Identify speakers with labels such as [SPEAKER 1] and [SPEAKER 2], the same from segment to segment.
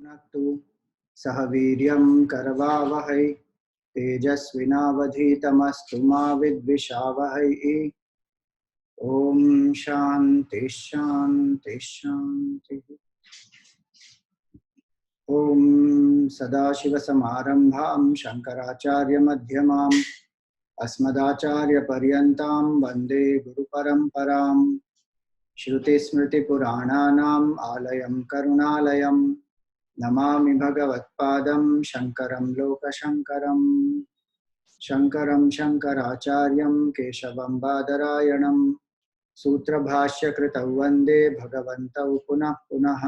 [SPEAKER 1] भुनक्तु सह वीर्यं करवावहै तेजस्विनावधीतमस्तु मा विद्विषावहै। ओम शांति शांति शांति। ओम सदाशिवसमारंभां शंकराचार्यमध्यमाम् अस्मदाचार्यपर्यन्तां वन्दे गुरुपरम्परां। श्रुतिस्मृतिपुराणानाम् आलयं करुणालयं नमामि भगवत्पादं शङ्करं लोकशङ्करम्। शङ्करं शङ्कराचार्यं केशवं बादरायणं सूत्रभाष्यकृतौ वन्दे भगवन्तौ पुनः पुनः।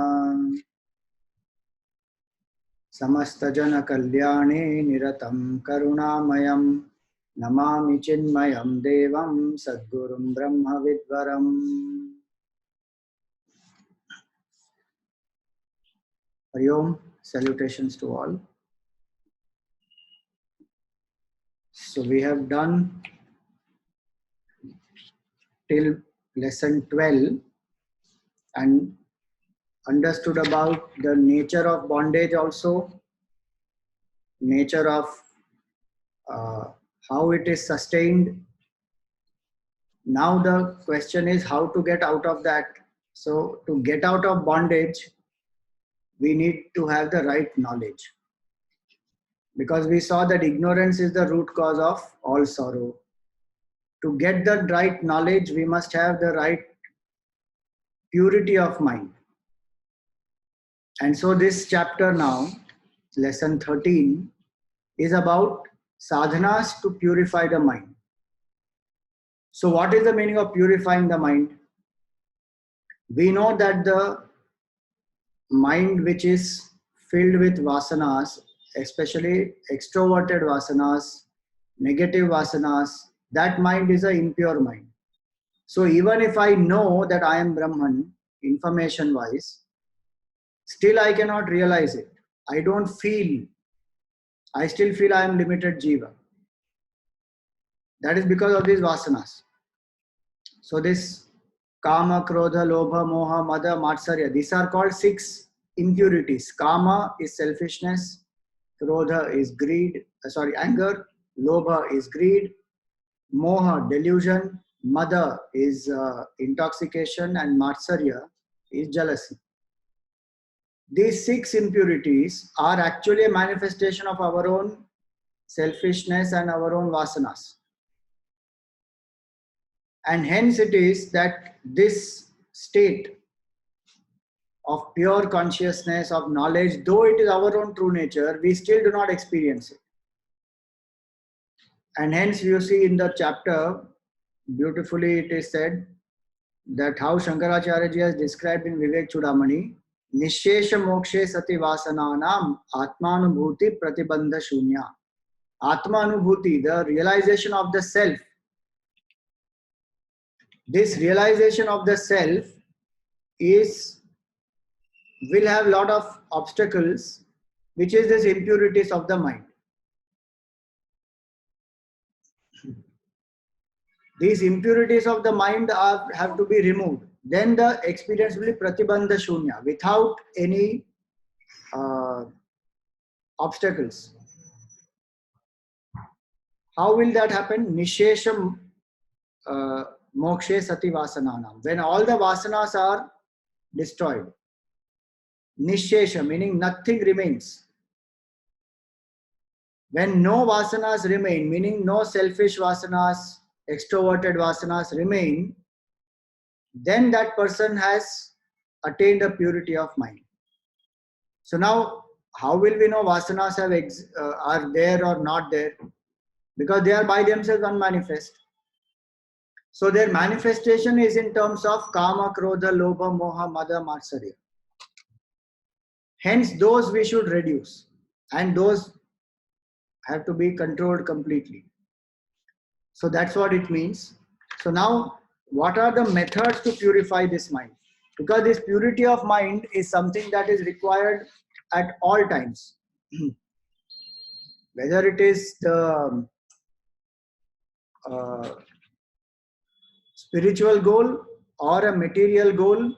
[SPEAKER 1] समस्तजनकल्याणे निरतं करुणामयं नमामि चिन्मयं देवं सद्गुरुं ब्रह्मविद्वरम्। Hari Om, salutations to all. So we have done till lesson 12 and understood about the nature of bondage also, nature of how it is sustained. Now the question is how to get out of that. So to get out of bondage, we need to have the right knowledge. Because we saw that ignorance is the root cause of all sorrow. To get the right knowledge, we must have the right purity of mind. And so this chapter now, lesson 13, is about sadhanas to purify the mind. So what is the meaning of purifying the mind? We know that the mind which is filled with vasanas, especially extroverted vasanas, negative vasanas, that mind is an impure mind. So even if I know that I am Brahman, information wise, still I cannot realize it. I don't feel, I still feel I am limited jiva. That is because of these vasanas. So this Kama, Krodha, Lobha, Moha, Mada, Matsarya, these are called 6 impurities. Kama is selfishness, Krodha is anger, Lobha is greed, Moha, delusion, Mada is intoxication, and Matsarya is jealousy. These 6 impurities are actually a manifestation of our own selfishness and our own vasanas. And hence it is that this state of pure consciousness, of knowledge, though it is our own true nature, we still do not experience it. And hence you see in the chapter, beautifully it is said that how Shankaracharya ji has described in Vivek Chudamani, Nishesha mokshe sati vasananam atmanubhuti pratibandha shunya. Atmanubhuti, the realization of the self. This realization of the self will have a lot of obstacles, which is this impurities of the mind. These impurities of the mind have to be removed. Then the experience will be pratibandha shunya, without any obstacles. How will that happen? Nishesham mokshe sati vasananam. When all the vasanas are destroyed. Nishesha, meaning nothing remains. When no vasanas remain, meaning no selfish vasanas, extroverted vasanas remain, then that person has attained a purity of mind. So now, how will we know vasanas are there or not there? Because they are by themselves unmanifest. So their manifestation is in terms of Kama, Krodha, Lobha, Moha, Mada, Matsarya. Hence those we should reduce, and those have to be controlled completely. So that's what it means. So now, what are the methods to purify this mind? Because this purity of mind is something that is required at all times. Whether it is the spiritual goal or a material goal,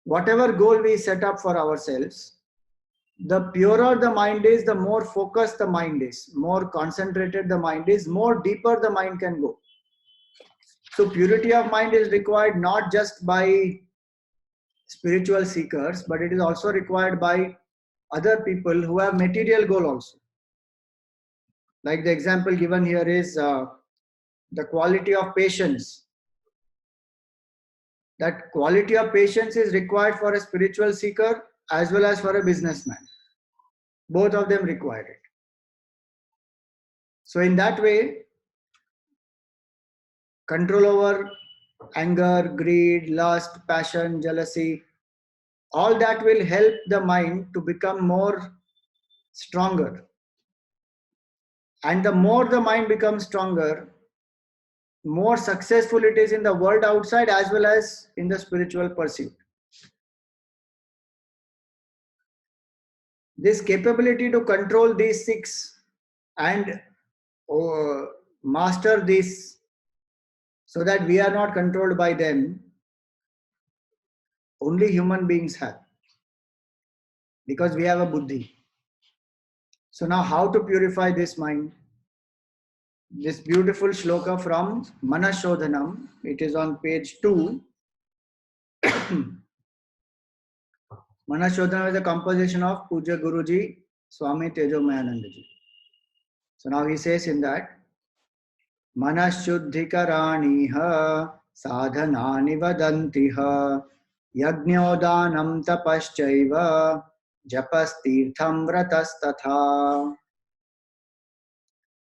[SPEAKER 1] whatever goal we set up for ourselves, The purer the mind is, the more focused the mind is, more concentrated the mind is, more deeper the mind can go. So purity of mind is required not just by spiritual seekers, but it is also required by other people who have material goal also. Like the example given here is the quality of patience. That quality of patience is required for a spiritual seeker as well as for a businessman. Both of them require it. So in that way, control over anger, greed, lust, passion, jealousy, all that will help the mind to become more stronger. And the more the mind becomes stronger, more successful it is in the world outside as well as in the spiritual pursuit. This capability to control these six and master this so that we are not controlled by them, only human beings have, because we have a buddhi. So now how to purify this mind? This beautiful shloka from Manashodhanam, it is on page 2. Manashodhanam is a composition of Puja Guruji, Swami Tejomayanandaji. So now he says in that, Manashuddhikaraniha sadhanani vadantiha yagnyodanam tapaschaiva japastirtham vratastatha.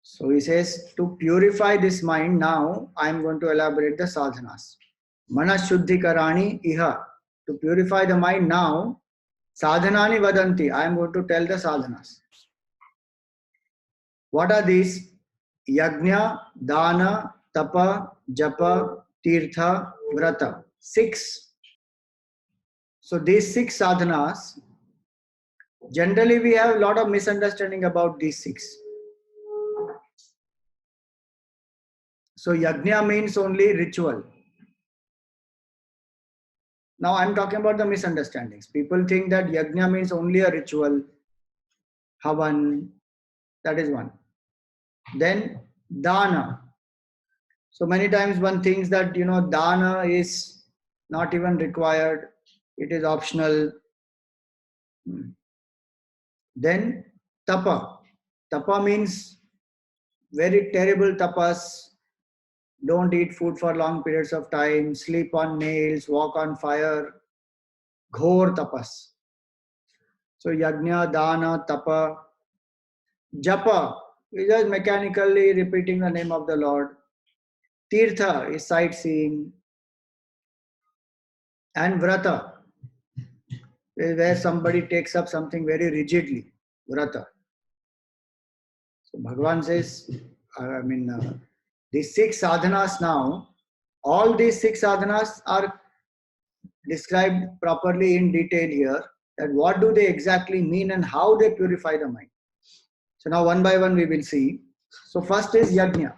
[SPEAKER 1] So he says, to purify this mind, now I am going to elaborate the sadhanas. Manashuddhikarani iha. To purify the mind now, sadhanani vadanti. I am going to tell the sadhanas. What are these? Yajna, dana, tapa, japa, tirtha, vrata. 6. So these 6 sadhanas, generally we have a lot of misunderstanding about these 6. So yajna means only ritual. Now I am talking about the misunderstandings. People think that yajna means only a ritual, havan, that is one. Then dana. So many times one thinks that, dana is not even required, it is optional. Then tapa. Tapa means very terrible tapas. Don't eat food for long periods of time, sleep on nails, walk on fire. Ghor tapas. So yajna, dana, tapa. Japa is just mechanically repeating the name of the Lord. Tirtha is sightseeing. And vrata is where somebody takes up something very rigidly. Vrata. So Bhagwan says, these 6 sadhanas now, all these 6 sadhanas are described properly in detail here, that what do they exactly mean and how they purify the mind. So now one by one we will see. So first is yajna.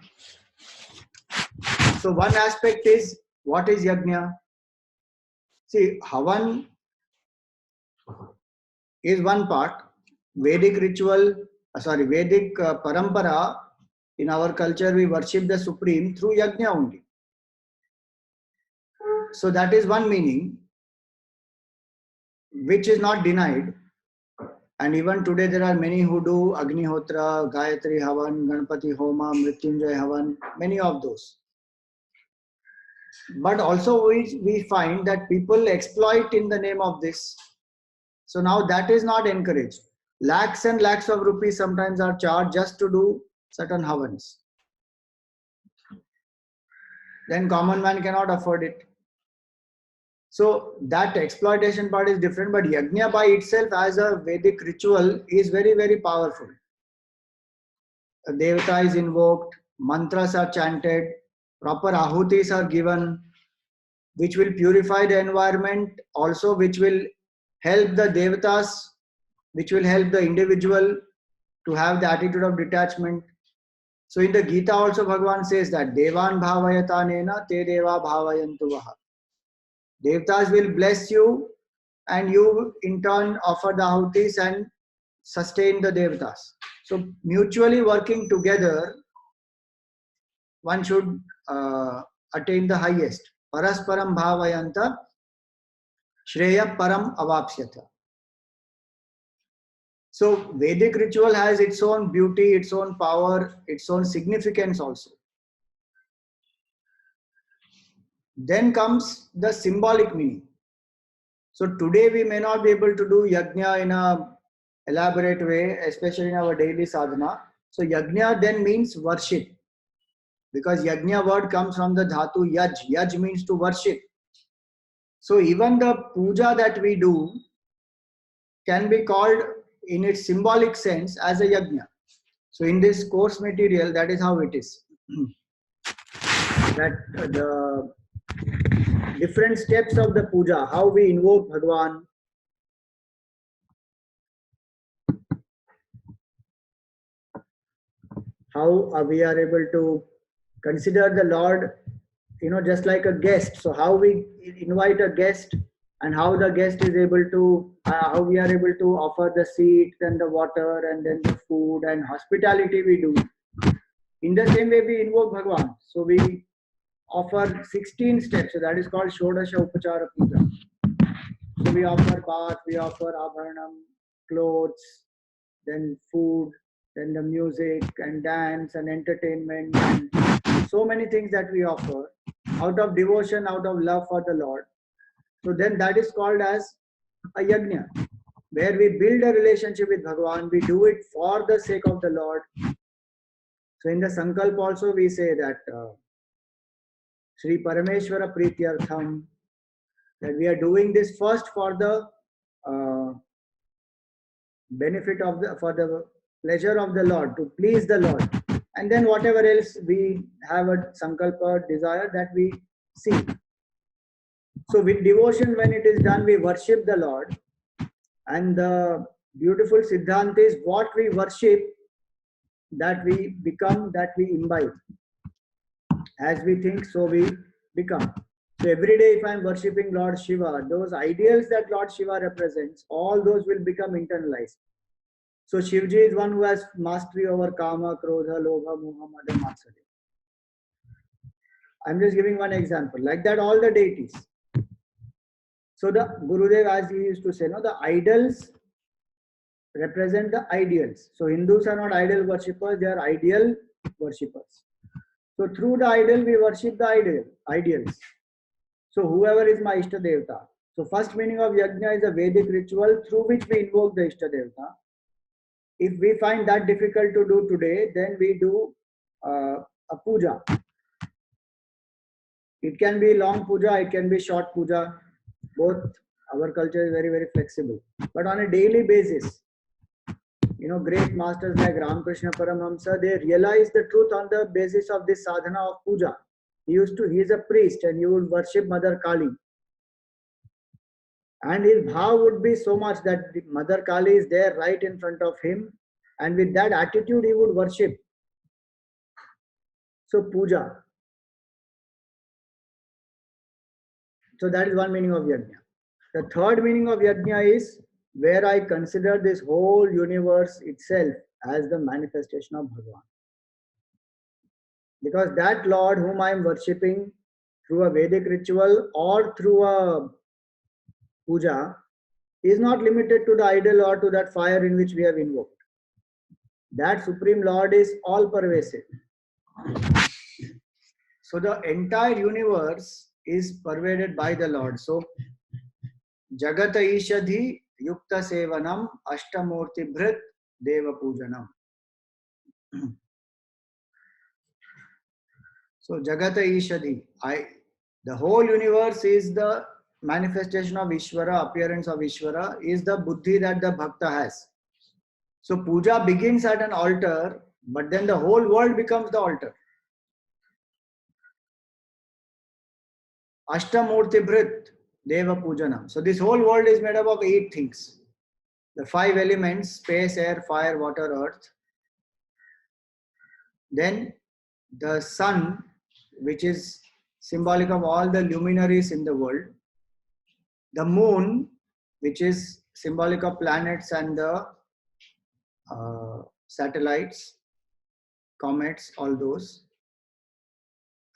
[SPEAKER 1] So one aspect is, what is yajna? See, havan is one part. Vedic ritual, Vedic parampara, in our culture we worship the Supreme through yajna only. So that is one meaning, which is not denied. And even today there are many who do Agnihotra, Gayatri Havan, Ganpati Homa, Mrityunjay Havan, many of those. But also we find that people exploit in the name of this. So now that is not encouraged. Lakhs and lakhs of rupees sometimes are charged just to do certain havans. Then common man cannot afford it. So that exploitation part is different, but yajna by itself as a Vedic ritual is very, very powerful. A devata is invoked, mantras are chanted, proper ahutis are given, which will purify the environment, also which will help the devatas, which will help the individual to have the attitude of detachment. So in the Gita also Bhagwan says that Devan bhavayatanena te deva bhavayantu vaha. Devatas will bless you and you in turn offer the ahutis and sustain the devatas. So mutually working together, one should attain the highest. Parasparam bhavayanta shreya param avapsyata. So Vedic ritual has its own beauty, its own power, its own significance also. Then comes the symbolic meaning. So today we may not be able to do yajna in a elaborate way, especially in our daily sadhana. So yajna then means worship, because yajna word comes from the dhatu yaj. Yaj means to worship. So even the puja that we do can be called in its symbolic sense as a yajna. So in this course material, that is how it is. That the different steps of the puja, how we invoke Bhagwan, how we are able to consider the Lord, just like a guest. So how we invite a guest, and how the guest is able to, how we are able to offer the seat and the water and then the food and hospitality we do. In the same way we invoke Bhagwan. So we offer 16 steps. So that is called Shodasha Upachara Puja. So we offer bath, we offer abharanam, clothes, then food, then the music and dance and entertainment, and so many things that we offer out of devotion, out of love for the Lord. So then that is called as a yajna, where we build a relationship with Bhagwan. We do it for the sake of the Lord. So in the Sankalp also we say that Sri Parameshwara Prityartham, that we are doing this first for the benefit of for the pleasure of the Lord, to please the Lord. And then whatever else we have a sankalpa desire, that we see. So with devotion, when it is done, we worship the Lord. And the beautiful Siddhanta is what we worship, that we become, that we imbibe. As we think, so we become. So every day if I am worshipping Lord Shiva, those ideals that Lord Shiva represents, all those will become internalized. So Shivji is one who has mastery over Kama, Krodha, Lobha, Moha, Mada, Matsarya. I'm just giving one example. Like that, all the deities. So the Gurudev, as he used to say, the idols represent the ideals. So Hindus are not idol worshippers, they are ideal worshippers. So through the idol, we worship the ideals. So whoever is my Ishta Devata. So first meaning of Yajna is a Vedic ritual through which we invoke the Ishta Devata. If we find that difficult to do today, then we do a puja. It can be long puja, it can be short puja. Both, our culture is very, very flexible. But on a daily basis, great masters like Ramakrishna Paramahamsa, they realized the truth on the basis of this sadhana of puja. He is a priest and he would worship Mother Kali. And his bhav would be so much that Mother Kali is there right in front of him. And with that attitude, he would worship. So puja. So that is one meaning of yajna. The third meaning of yajna is where I consider this whole universe itself as the manifestation of Bhagwan. Because that Lord whom I am worshipping through a Vedic ritual or through a puja is not limited to the idol or to that fire in which we have invoked. That Supreme Lord is all pervasive. So the entire universe is pervaded by the Lord. So Jagata Ishadhi Yukta Sevanam Ashtamurti Bhrit Deva Pujanam. So Jagata Ishadhi, the whole universe is the manifestation of Ishvara, appearance of Ishvara, is the buddhi that the bhakta has. So puja begins at an altar, but then the whole world becomes the altar. Ashtamurti Bhrit Deva Pujanam. So this whole world is made up of 8 things. The 5 elements: space, air, fire, water, earth. Then the sun, which is symbolic of all the luminaries in the world. The moon, which is symbolic of planets and the satellites, comets, all those.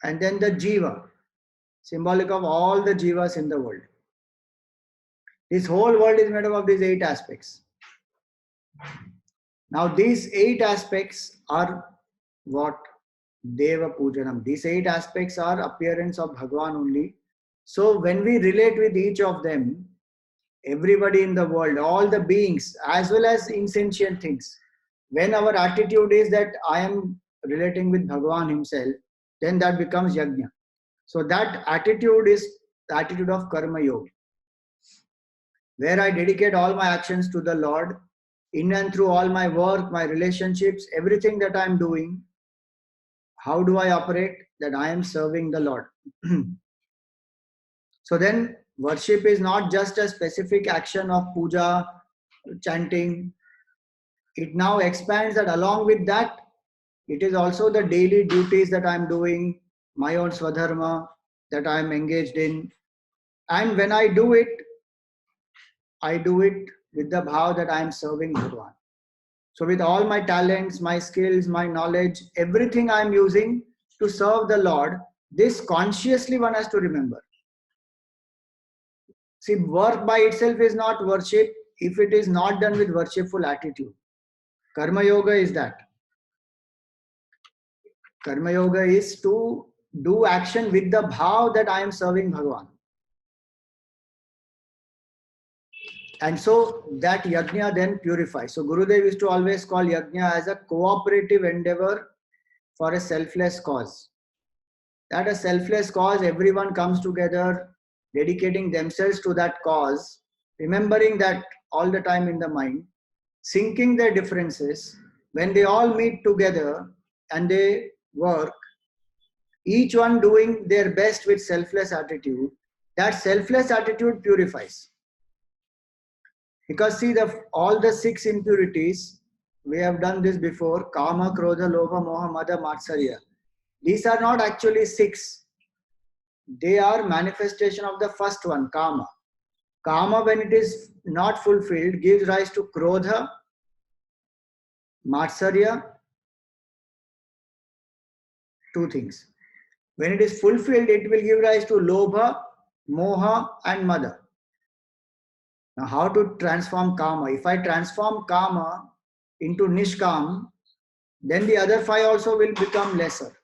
[SPEAKER 1] And then the Jiva, symbolic of all the Jivas in the world. This whole world is made up of these 8 aspects. Now these 8 aspects are what? Deva Pujanam. These 8 aspects are appearance of Bhagwan only. So when we relate with each of them, everybody in the world, all the beings as well as insentient things, when our attitude is that I am relating with Bhagwan himself, then that becomes yajna. So that attitude is the attitude of karma yoga, where I dedicate all my actions to the Lord, in and through all my work, my relationships, everything that I am doing. How do I operate? That I am serving the Lord. So then worship is not just a specific action of puja, chanting. It now expands that along with that, it is also the daily duties that I am doing, my own swadharma that I am engaged in. And when I do it with the bhav that I am serving Bhagwan. So with all my talents, my skills, my knowledge, everything I am using to serve the Lord, this consciously one has to remember. See, work by itself is not worship if it is not done with worshipful attitude. Karma yoga is that. Karma yoga is to do action with the bhav that I am serving Bhagwan. And so that yajna then purifies. So Gurudev used to always call yajna as a cooperative endeavor for a selfless cause. That a selfless cause, everyone comes together, dedicating themselves to that cause, remembering that all the time in the mind, sinking their differences. When they all meet together and they work, each one doing their best with selfless attitude, that selfless attitude purifies. Because see, all the 6 impurities, we have done this before, Kama, Krodha, Lobha, Moha, Mada, Matsarya. These are not actually 6. They are manifestation of the first one, Kama. Kama, when it is not fulfilled, gives rise to Krodha, Matsarya, 2 things. When it is fulfilled, it will give rise to Lobha, Moha and Mada. Now, how to transform Kama? If I transform Kama into Nishkam, then the other 5 also will become lesser.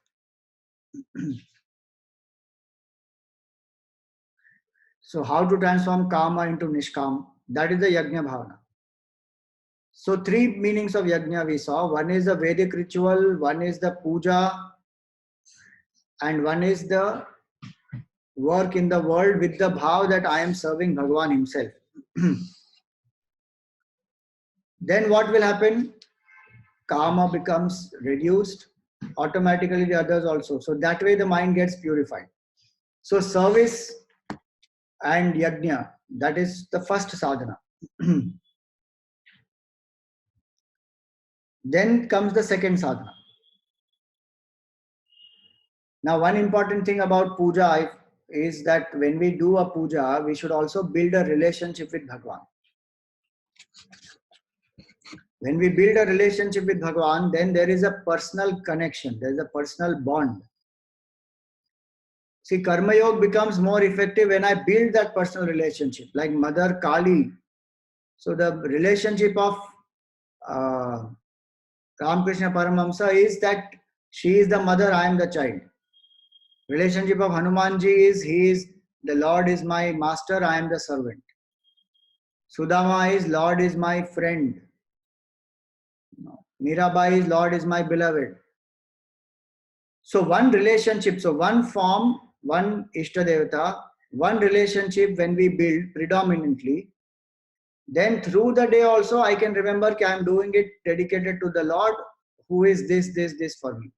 [SPEAKER 1] So, how to transform Kama into Nishkam? That is the Yajna Bhavana. So, 3 meanings of Yajna we saw. One is the Vedic ritual, one is the puja, and one is the work in the world with the bhav that I am serving Bhagwan himself. Then what will happen? Kama becomes reduced, automatically the others also. So that way the mind gets purified. So service and yajna, that is the first sadhana. Then comes the second sadhana. Now one important thing about puja is that when we do a puja, we should also build a relationship with Bhagwan. When we build a relationship with Bhagwan, then there is a personal connection, there is a personal bond. See, Karma Yoga becomes more effective when I build that personal relationship, like Mother Kali. So the relationship of Ramakrishna Paramahamsa is that she is the mother, I am the child. Relationship of Hanumanji is the Lord is my master, I am the servant. Sudama is Lord is my friend. Mirabai is Lord is my beloved. So one relationship, so one form, one Ishtadevata, one relationship when we build predominantly, then through the day also I can remember that I am doing it dedicated to the Lord who is this for me.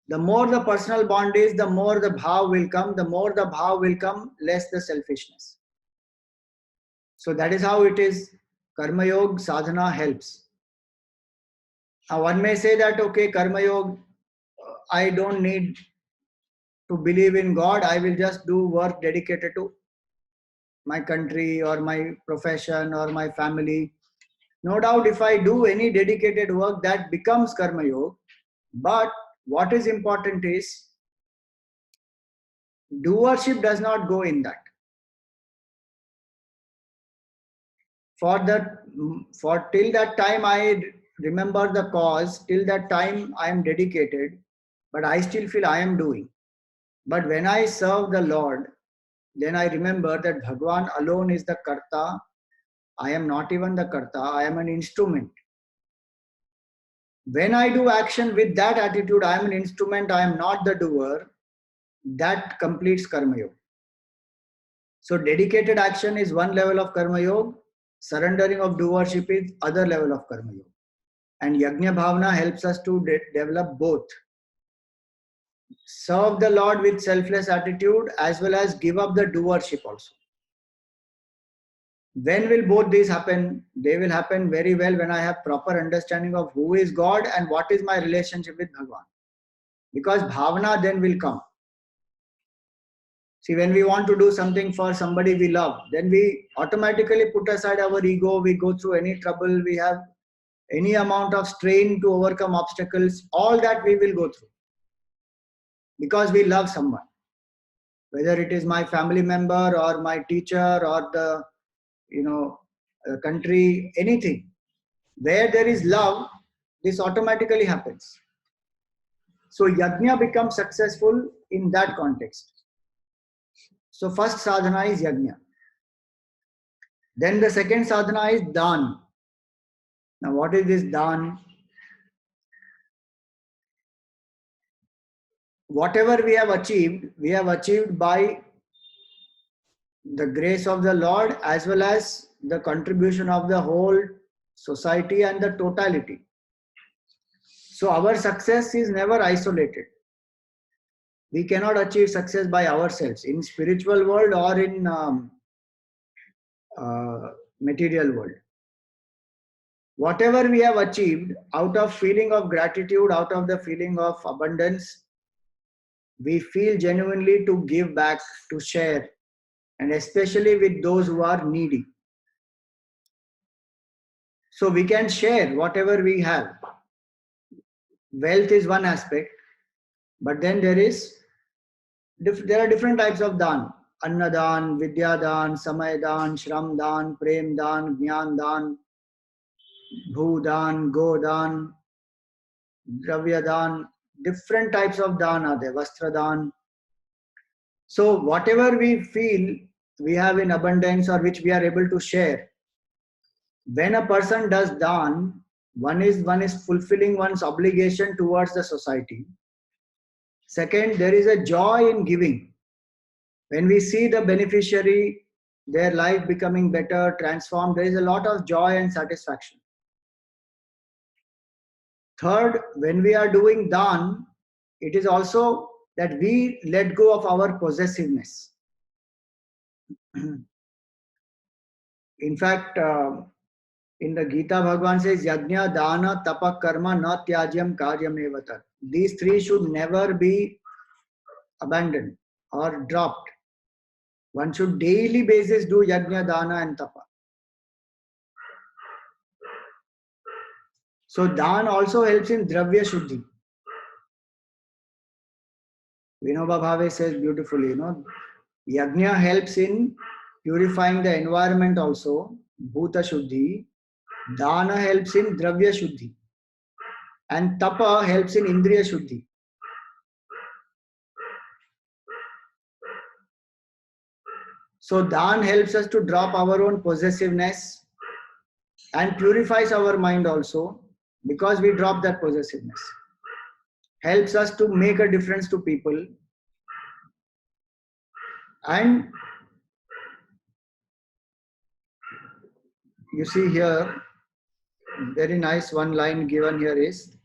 [SPEAKER 1] The more the personal bond is, the more the bhav will come, the more the bhav will come, less the selfishness. So that is how it is. Karma Yoga sadhana helps. Now one may say that, okay, Karma Yoga, I don't need to believe in God, I will just do work dedicated to my country or my profession or my family. No doubt if I do any dedicated work, that becomes karma yoga. But what is important is doership does not go in that. For till that time I remember the cause, till that time I am dedicated, but I still feel I am doing. But when I serve the Lord, then I remember that Bhagwan alone is the Karta. I am not even the Karta, I am an instrument. When I do action with that attitude, I am an instrument, I am not the doer, that completes Karma Yoga. So dedicated action is one level of Karma Yoga, surrendering of doership is other level of Karma Yoga. And Yajna Bhavana helps us to develop both. Serve the Lord with selfless attitude as well as give up the doership also. When will both these happen? They will happen very well when I have proper understanding of who is God and what is my relationship with Bhagwan. Because bhavana then will come. See, when we want to do something for somebody we love, then we automatically put aside our ego, we go through any trouble, we have any amount of strain to overcome obstacles, all that we will go through. Because we love someone. Whether it is my family member or my teacher or the country, anything. Where there is love, this automatically happens. So yajna becomes successful in that context. So first sadhana is yajna. Then the second sadhana is dan. Now what is this dan? Whatever we have achieved by the grace of the Lord as well as the contribution of the whole society and the totality. So our success is never isolated. We cannot achieve success by ourselves in spiritual world or in material world. Whatever we have achieved out of feeling of gratitude, out of the feeling of abundance, we feel genuinely to give back, to share, and especially with those who are needy. So we can share whatever we have. Wealth is one aspect, but then there are different types of dan. Anna dan, vidya dan, samay dan, shram dan, prem dan, jnana dan, bhu dan, go dan, dravya dan. Different types of dan are there, vastra dan. So whatever we feel we have in abundance or which we are able to share, when a person does dan, one is fulfilling one's obligation towards the society. Second, there is a joy in giving. When we see the beneficiary, their life becoming better, transformed, there is a lot of joy and satisfaction. Third, when we are doing dan, it is also that we let go of our possessiveness. In fact, in the Gita, Bhagwan says, Yajna, Dana, Tapa, Karma, Na Tyajyam, Karyam Evatar. These three should never be abandoned or dropped. One should daily basis do Yajna, Dana and Tapa. So Dan also helps in Dravya Shuddhi. Vinoba Bhave says beautifully, Yajna helps in purifying the environment also, Bhuta Shuddhi. Dana helps in Dravya Shuddhi. And Tapa helps in Indriya Shuddhi. So Dan helps us to drop our own possessiveness and purifies our mind also because we drop that possessiveness. Helps us to make a difference to people. And you see here, very nice one line given here is,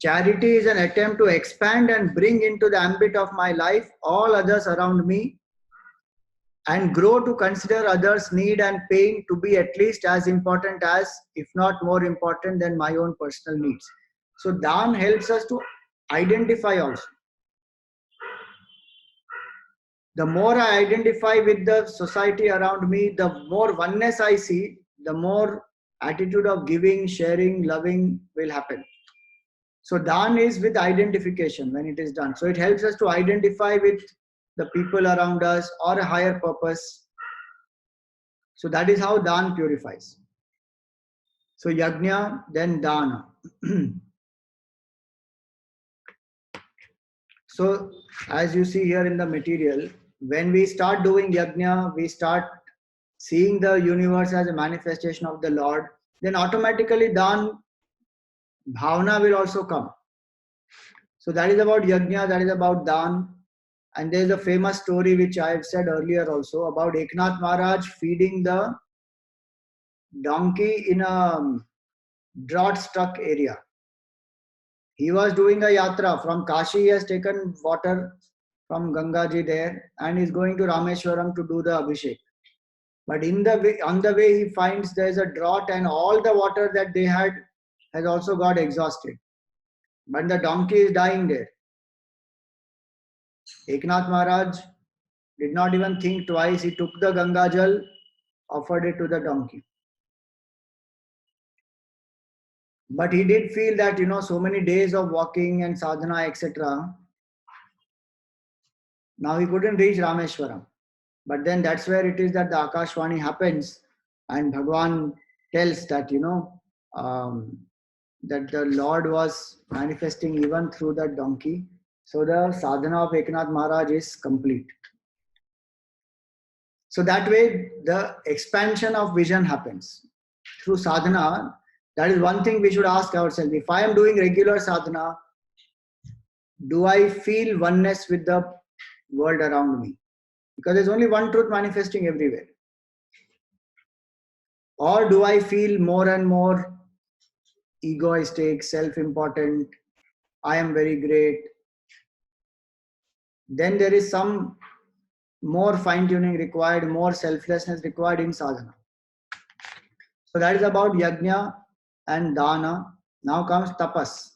[SPEAKER 1] charity is an attempt to expand and bring into the ambit of my life all others around me and grow to consider others' need and pain to be at least as important as, if not more important than my own personal needs. So Dan helps us to identify also The more I identify with the society around me, the more oneness I see, the more attitude of giving, sharing, loving will happen. So Dan is with identification when it is done. So it helps us to identify with the people around us or a higher purpose. So that is how Dan purifies. So Yajna, then Dana. So as you see here in the material, when we start doing Yajna, we start seeing the universe as a manifestation of the Lord, then automatically Dan Bhavana will also come. So that is about Yajna, that is about Dan. And there is a famous story which I have said earlier also about Eknath Maharaj feeding the donkey in a drought-struck area. He was doing a yatra from Kashi. He has taken water from Gangaji there and is going to Rameshwaram to do the Abhishek. But on the way, he finds there is a drought and all the water that they had has also got exhausted. But the donkey is dying there. Eknath Maharaj did not even think twice. He took the Ganga Jal, offered it to the donkey. But he did feel that, so many days of walking and sadhana, etc. Now he couldn't reach Rameshwaram. But then that's where it is that the Akashvani happens and Bhagwan tells that, that the Lord was manifesting even through that donkey. So the sadhana of Eknath Maharaj is complete. So that way the expansion of vision happens. Through sadhana, that is one thing we should ask ourselves. If I am doing regular sadhana, do I feel oneness with the world around me? Because there's only one truth manifesting everywhere. Or do I feel more and more egoistic, self-important, I am very great? Then there is some more fine-tuning required, more selflessness required in sadhana. So that is about yajna and dana. Now comes tapas.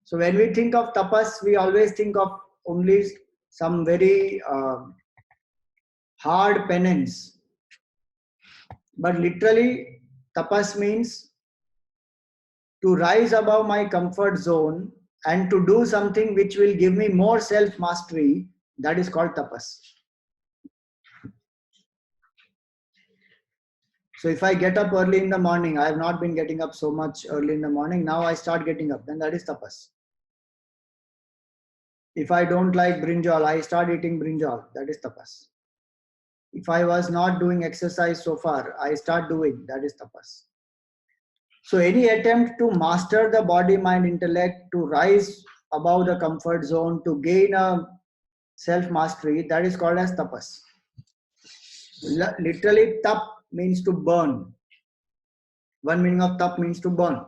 [SPEAKER 1] So when we think of tapas, we always think of only some very hard penance. But literally, tapas means to rise above my comfort zone and to do something which will give me more self-mastery. That is called tapas. So if I get up early in the morning, I have not been getting up so much early in the morning. Now I start getting up, then that is tapas. If I don't like brinjal, I start eating brinjal. That is tapas. If I was not doing exercise so far, I start doing. That is tapas. So any attempt to master the body, mind, intellect, to rise above the comfort zone, to gain a self-mastery, that is called as tapas. Literally, tap means to burn. One meaning of tap means to burn.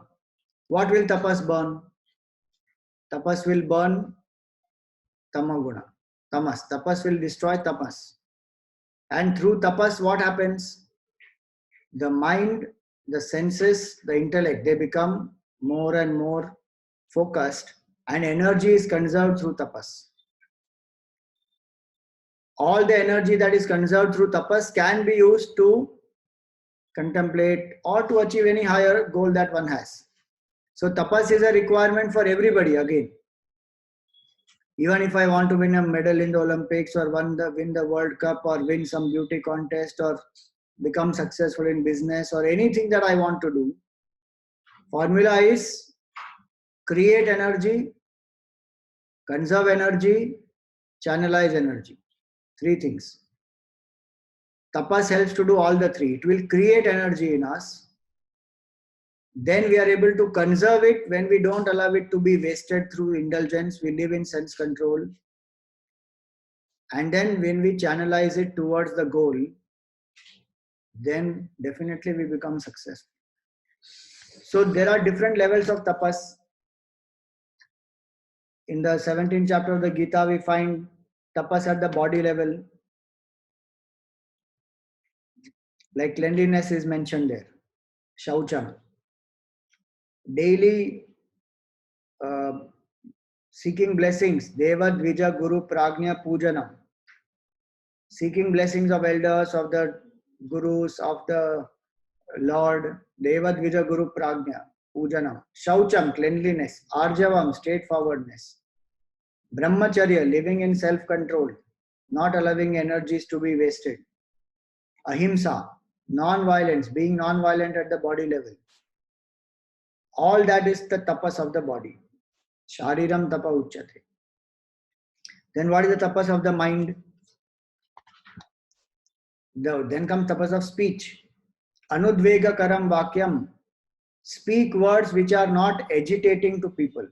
[SPEAKER 1] What will tapas burn? Tapas will burn tamaguna. Tamas. Tapas will destroy tapas. And through tapas, what happens? The mind, the senses, the intellect, they become more and more focused and energy is conserved through tapas. All the energy that is conserved through tapas can be used to contemplate or to achieve any higher goal that one has. So tapas is a requirement for everybody again. Even if I want to win a medal in the Olympics or win the World Cup or win some beauty contest or become successful in business or anything that I want to do, formula is create energy, conserve energy, channelize energy. Three things. Tapas helps to do all the three. It will create energy in us. Then we are able to conserve it when we don't allow it to be wasted through indulgence. We live in sense control. And then when we channelize it towards the goal, then definitely we become successful. So there are different levels of tapas. In the 17th chapter of the Gita, we find tapas at the body level. Like cleanliness is mentioned there. Shaucham. Daily seeking blessings. Deva Dvija Guru Pragnya Pujanam. seeking blessings of elders, of the gurus, of the Lord. Devadvija Guru Prajna, Pujanam. Shaucham, cleanliness. Arjavam, straightforwardness. Brahmacharya, living in self-control, not allowing energies to be wasted. Ahimsa, non-violence, being non-violent at the body level. All that is the tapas of the body. Shariram tapa uchyate. Then what is the tapas of the mind? Then comes tapas of speech. Anudvega karam vakyam. Speak words which are not agitating to people.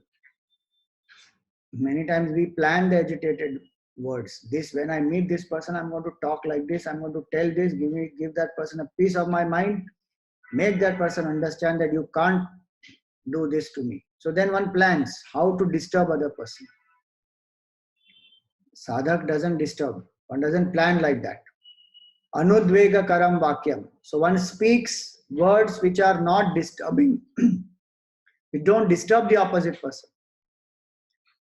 [SPEAKER 1] Many times we plan the agitated words. This, when I meet this person, I'm going to talk like this, I'm going to tell this, give that person a piece of my mind, make that person understand that you can't do this to me. So then one plans how to disturb other person. Sadhak doesn't disturb. One doesn't plan like that. Anudvega karam vakyam. So one speaks words which are not disturbing. We don't disturb the opposite person.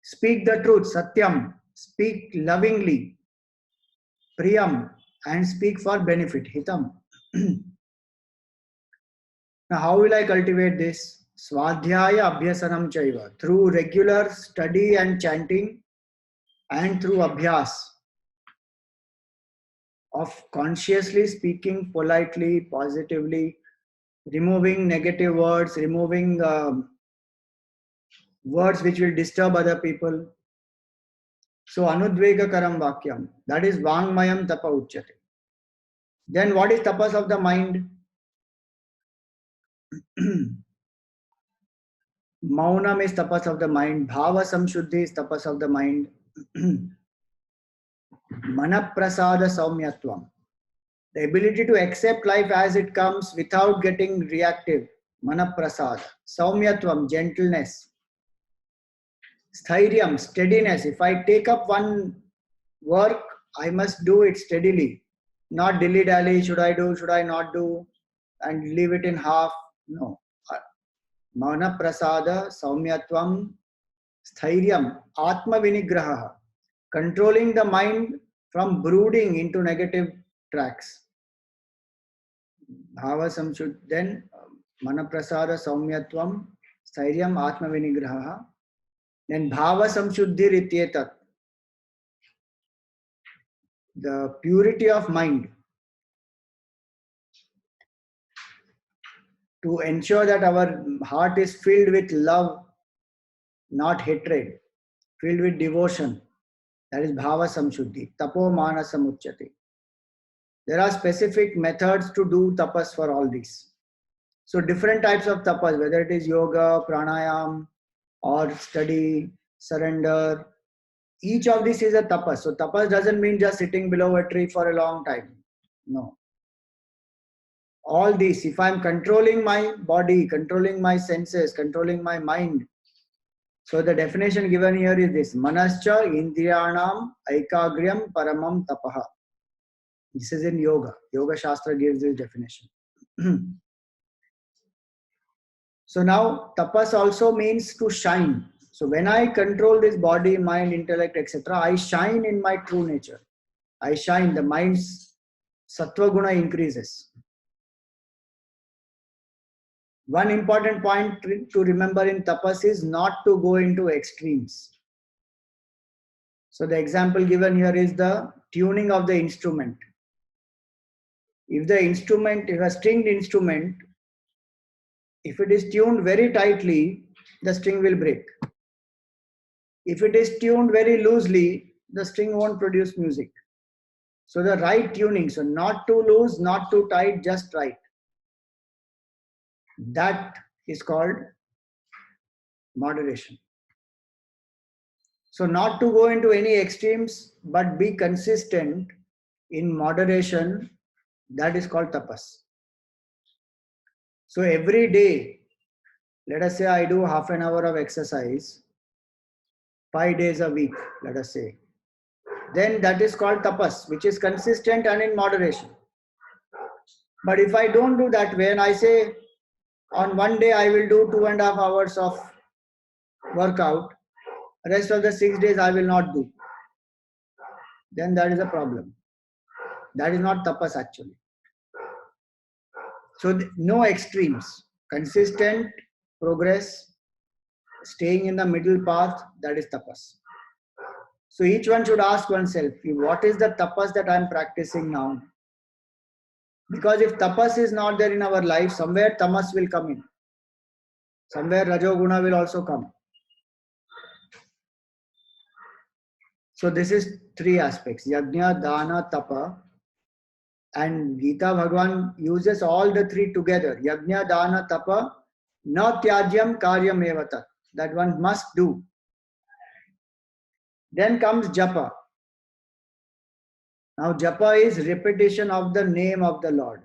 [SPEAKER 1] Speak the truth, satyam. Speak lovingly, priyam, and speak for benefit, hitam. Now, how will I cultivate this? Swadhyaya abhyasanam chaiva. Through regular study and chanting, and through abhyas of consciously speaking politely, positively, removing negative words, removing words which will disturb other people. So anudvega karam vakyam, that is vangmayam tapa uchyate. Then what is tapas of the mind? Maunam is tapas of the mind. Bhava samshuddhi is tapas of the mind. Manaprasada saumyatvam. The ability to accept life as it comes without getting reactive. Manaprasada. Saumyatvam, gentleness. Sthiryam, steadiness. If I take up one work, I must do it steadily. Not dilly-dally, should I do, should I not do, and leave it in half. No. Mana prasada, saumyatvam, sthiryam, atma vinigraha. Controlling the mind from brooding into negative tracks. Bhava samshuddhi, then mana prasada, saumyatvam, sthiryam, atma vinigraha. Then bhava samshuddhi rityetat. The purity of mind. To ensure that our heart is filled with love, not hatred, filled with devotion. That is bhava samshuddhi. Tapo manasam uchyate. There are specific methods to do tapas for all these. So different types of tapas, whether it is yoga, pranayam, or study, surrender, each of these is a tapas. So tapas doesn't mean just sitting below a tree for a long time. No. All these, if I'm controlling my body, controlling my senses, controlling my mind. So the definition given here is this. Manascha indriyanam aikagryam paramam tapaha. This is in yoga. Yoga Shastra gives this definition. So now tapas also means to shine. So when I control this body, mind, intellect, etc., I shine in my true nature. I shine, the mind's sattva guna increases. One important point to remember in tapas is not to go into extremes. So the example given here is the tuning of the instrument. If the instrument is a stringed instrument, if it is tuned very tightly, the string will break. If it is tuned very loosely, the string won't produce music. So the right tuning, so not too loose, not too tight, just right. That is called moderation. So not to go into any extremes, but be consistent in moderation, that is called tapas. So every day, let us say I do half an hour of exercise, 5 days a week, let us say. Then that is called tapas, which is consistent and in moderation. But if I don't do that way, and I say on one day I will do 2.5 hours of workout, rest of the 6 days I will not do, then that is a problem. That is not tapas actually. So no extremes. Consistent progress, staying in the middle path, that is tapas. So each one should ask oneself, what is the tapas that I am practicing now? Because if tapas is not there in our life, somewhere tamas will come in. Somewhere rajoguna will also come. So this is three aspects: yajna, dana, tapa. And Gita Bhagwan uses all the three together. Yajna, dana, tapa, na tyajyam karyam evata. That one must do. Then comes japa. Now japa is repetition of the name of the Lord.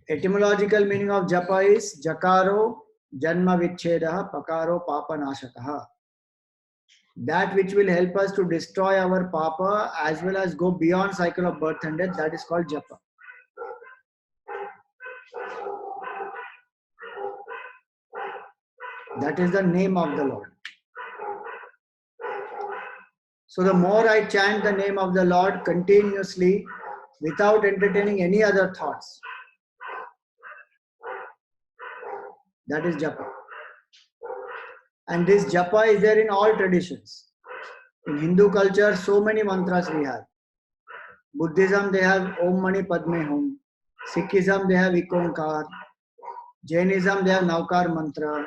[SPEAKER 1] Etymological meaning of japa is jakaro janma vichhedaha pakaro papanashataha. That which will help us to destroy our papa as well as go beyond cycle of birth and death, that is called japa. That is the name of the Lord. So the more I chant the name of the Lord continuously without entertaining any other thoughts, that is japa. And this japa is there in all traditions. In Hindu culture, so many mantras we have. Buddhism, they have Om Mani Padme Hum. Sikhism, they have Ikonkar. Jainism, they have Navkar mantra.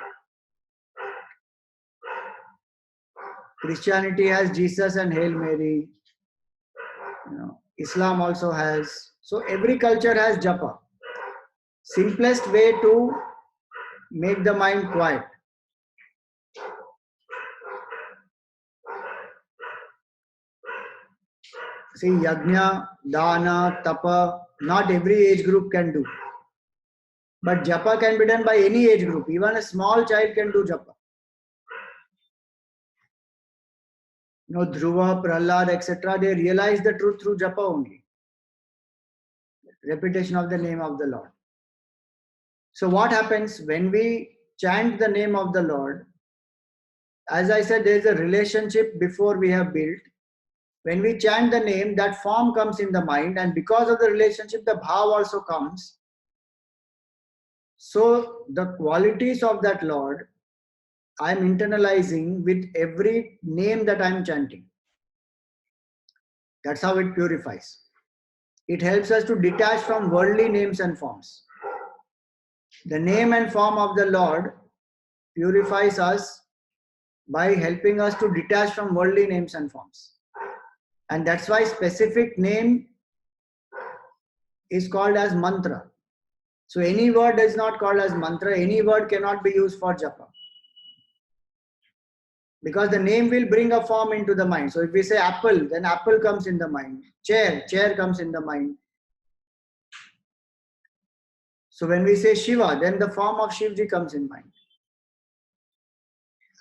[SPEAKER 1] Christianity has Jesus and Hail Mary. Islam also has. So every culture has japa. Simplest way to make the mind quiet. See, yajna, dana, tapa, not every age group can do. But japa can be done by any age group. Even a small child can do japa. Dhruva, Prahlad, etc., they realize the truth through japa only. Repetition of the name of the Lord. So what happens when we chant the name of the Lord? As I said, there is a relationship before we have built. When we chant the name, that form comes in the mind, and because of the relationship, the bhav also comes. So the qualities of that Lord, I am internalizing with every name that I am chanting. That's how it purifies. It helps us to detach from worldly names and forms. The name and form of the Lord purifies us by helping us to detach from worldly names and forms. And that's why specific name is called as mantra. So any word is not called as mantra. Any word cannot be used for japa. Because the name will bring a form into the mind. So if we say apple, then apple comes in the mind. Chair comes in the mind. So when we say Shiva, then the form of Shivji comes in mind.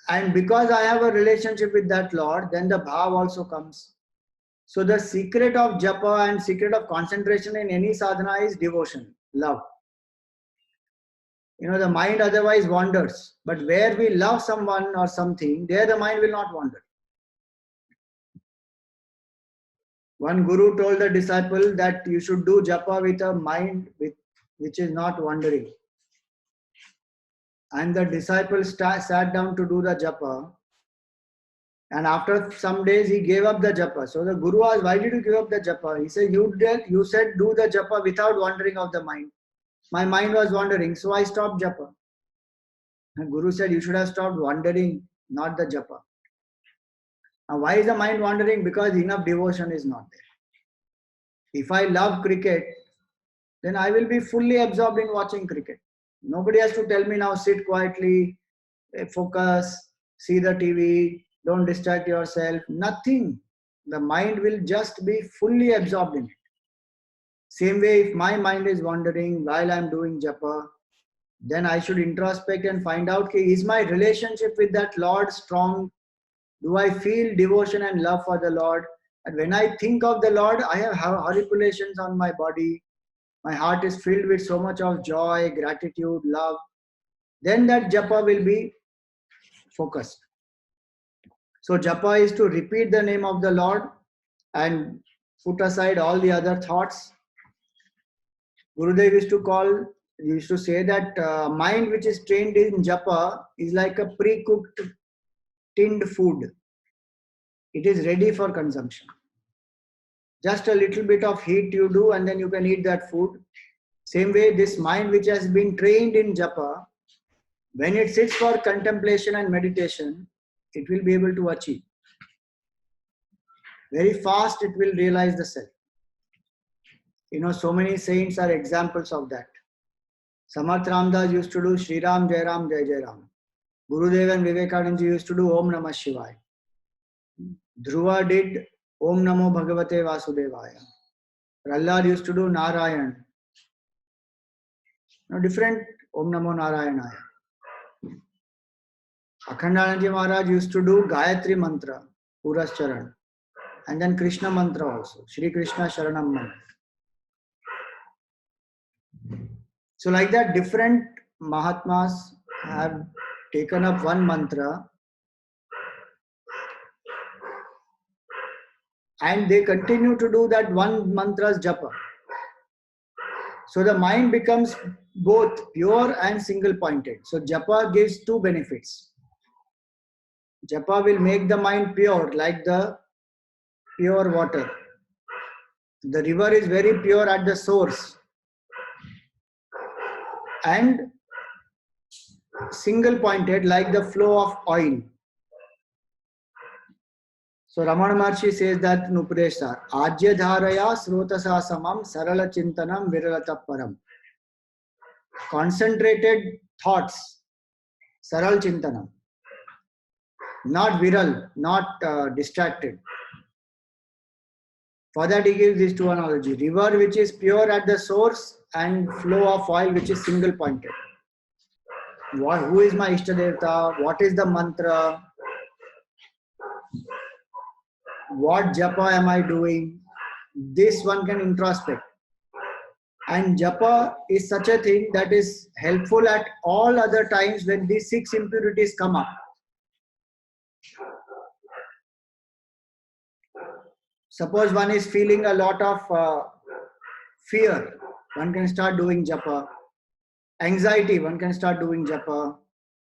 [SPEAKER 1] And because I have a relationship with that Lord, then the bhav also comes. So the secret of japa and secret of concentration in any sadhana is devotion, love. The mind otherwise wanders. But where we love someone or something, there the mind will not wander. One guru told the disciple that you should do japa with a mind which is not wandering. And the disciple sat down to do the japa. And after some days, he gave up the japa. So the guru asked, why did you give up the japa? He said, you said do the japa without wandering of the mind. My mind was wandering, so I stopped japa. And guru said, you should have stopped wandering, not the japa. Now, why is the mind wandering? Because enough devotion is not there. If I love cricket, then I will be fully absorbed in watching cricket. Nobody has to tell me now, sit quietly, focus, see the TV, don't distract yourself. Nothing. The mind will just be fully absorbed in it. Same way, if my mind is wandering while I am doing japa, then I should introspect and find out, is my relationship with that Lord strong? Do I feel devotion and love for the Lord? And when I think of the Lord, I have horripulations on my body. My heart is filled with so much of joy, gratitude, love. Then that japa will be focused. So japa is to repeat the name of the Lord and put aside all the other thoughts. Gurudev used to say that mind which is trained in japa is like a pre-cooked tinned food. It is ready for consumption. Just a little bit of heat you do and then you can eat that food. Same way, this mind which has been trained in japa, when it sits for contemplation and meditation, it will be able to achieve. Very fast it will realize the self. So many saints are examples of that. Samarth Ramdas used to do Shri Ram, Jai Ram, Jai Jai Ram. Gurudev and Vivekananda used to do Om Namah Shivaya. Dhruva did Om Namo Bhagavate Vasudevaya. Prahlad used to do Narayan. Different Om Namo Narayanaya. Akhandanandaji Maharaj used to do Gayatri Mantra, Puras Charan. And then Krishna Mantra also, Shri Krishna Sharanam Mantra. So like that, different Mahatmas have taken up one mantra and they continue to do that one mantra's japa. So the mind becomes both pure and single pointed. So japa gives two benefits. Japa will make the mind pure like the pure water. The river is very pure at the source and single pointed like the flow of oil. So Ramana Maharshi says that in Upadesha, Ajya dharaya srotasa samam sarala chintanam viralata param. Concentrated thoughts, saral chintanam. Not viral, not distracted. For that he gives these two analogies. River which is pure at the source and flow of oil which is single pointed. Who is my Ishtadevta? What is the mantra? What japa am I doing? This one can introspect. And japa is such a thing that is helpful at all other times when these 6 impurities come up. Suppose one is feeling a lot of fear, one can start doing japa. Anxiety, one can start doing japa.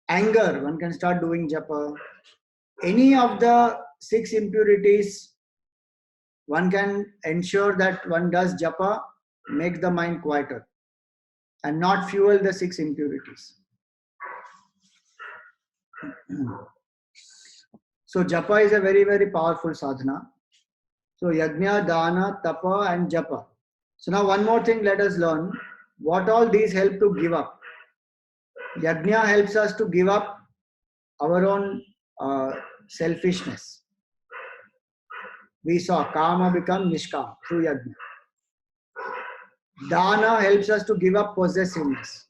[SPEAKER 1] Anger, one can start doing japa. Any of the 6 impurities, one can ensure that one does japa, make the mind quieter and not fuel the 6 impurities. So japa is a very, very powerful sadhana. So yajna, dana, tapa and japa. So now one more thing let us learn. What all these help to give up. Yajna helps us to give up our own selfishness. We saw kama become nishkama through yajna. Dana helps us to give up possessiveness.